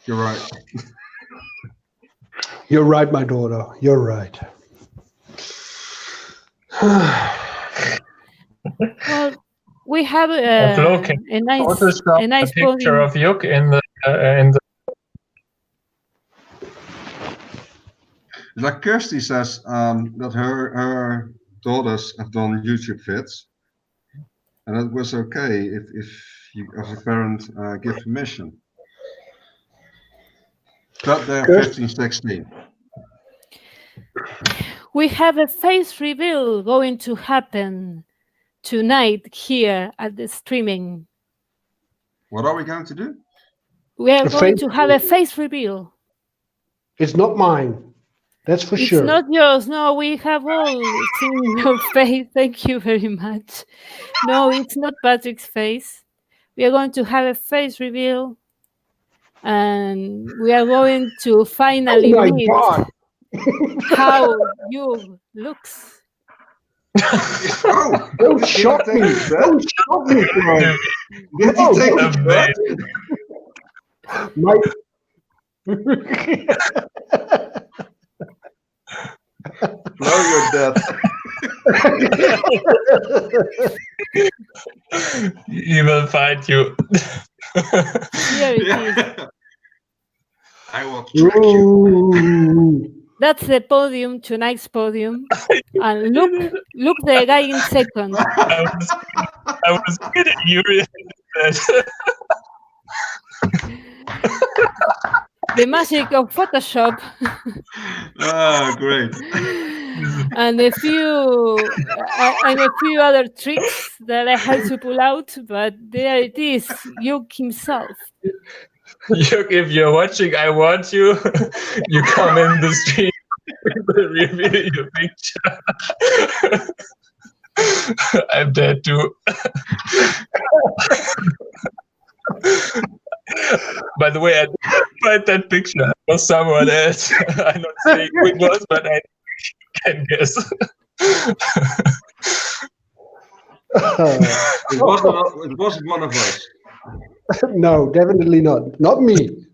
you're right. You're right, my daughter. You're right. Well, we have a nice picture of Juk in the. Like Kirsty says that her daughters have done YouTube vids, and it was okay if you, as a parent, give permission. But they're 15, 16. We have a face reveal going to happen tonight here at the streaming. What are we going to do? We are going to have a face reveal. It's not mine. That's for It's sure. not yours. No, we have all seen your face. Thank you very much. No, it's not Patrick's face. We are going to have a face reveal, and we are going to finally Oh my meet God. how you looks. Oh, Don't did he shock take me. his bet? Don't shock me, bro. Did he No, take no. his bet? My... Flo, you're dead. He will find you. Here it is. Yeah. I will track you. Ooh. That's the podium, tonight's podium. And look the guy in second. I was kidding you. The magic of Photoshop. Ah, great. And a few other tricks that I had to pull out, but there it is, Hugh himself. If you're watching, I want you. You come in the stream. We'll reveal your picture. I'm dead too. By the way, I didn't find that picture. It was someone else. I'm not saying who it was, but I can guess. It wasn't one of us. No, definitely not. Not me.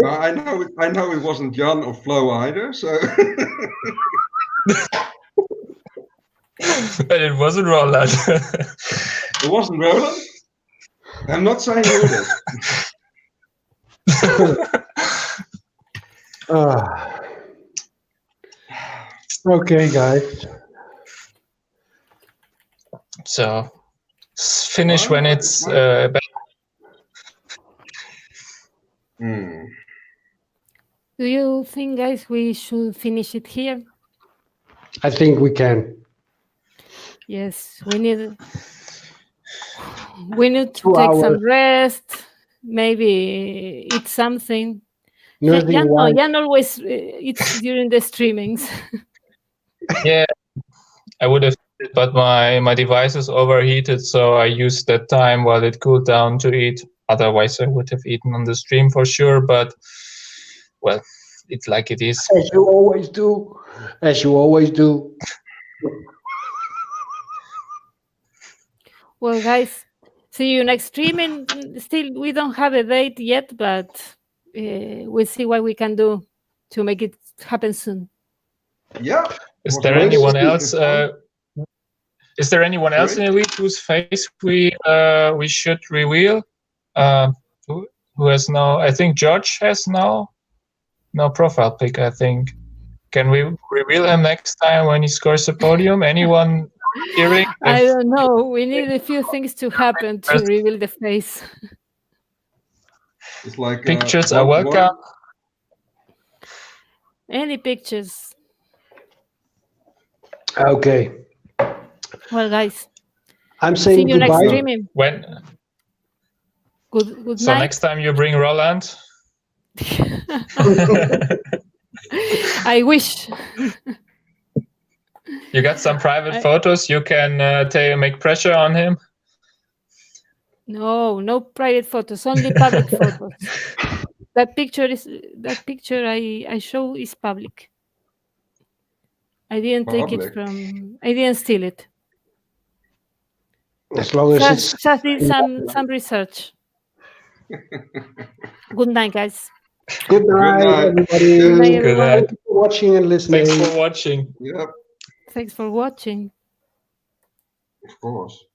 No, I know it wasn't Jan or Flo either. So. And it wasn't Roland. It wasn't Roland? I'm not saying who it is. Okay, guys. So, finish when it's back. Do you think, guys, we should finish it here? I think we can. Yes, we need to 2 take hours. some rest, maybe eat something. Nothing wild. Jan always eats during the streamings. Yeah, I would have, but my device is overheated, so I used that time while it cooled down to eat. Otherwise, I would have eaten on the stream for sure, but, well, it's like it is. As you always do. As you always do. Well, guys, see you next stream. And still, we don't have a date yet, but we'll see what we can do to make it happen soon. Yeah. Is there anyone else? Is there anyone else in Elite whose face we should reveal? Who has no? I think George has no profile pic. I think. Can we reveal him next time when he scores a podium? Anyone hearing? I don't know. We need a few things to happen to reveal the face. It's like pictures are welcome. Any pictures? Okay. Well, guys, I'm saying see you next goodbye. streaming. When? Good So night. next time you bring Roland. I wish. You got some private photos. You can make pressure on him. No private photos. Only public photos. That picture I show is public. I didn't take it from. I didn't steal it. As long as Just did some research. Good night, guys. Good night, everybody. Good night, everyone. Thank you for watching and listening. Thanks for watching. Yep. Thanks for watching. Of course.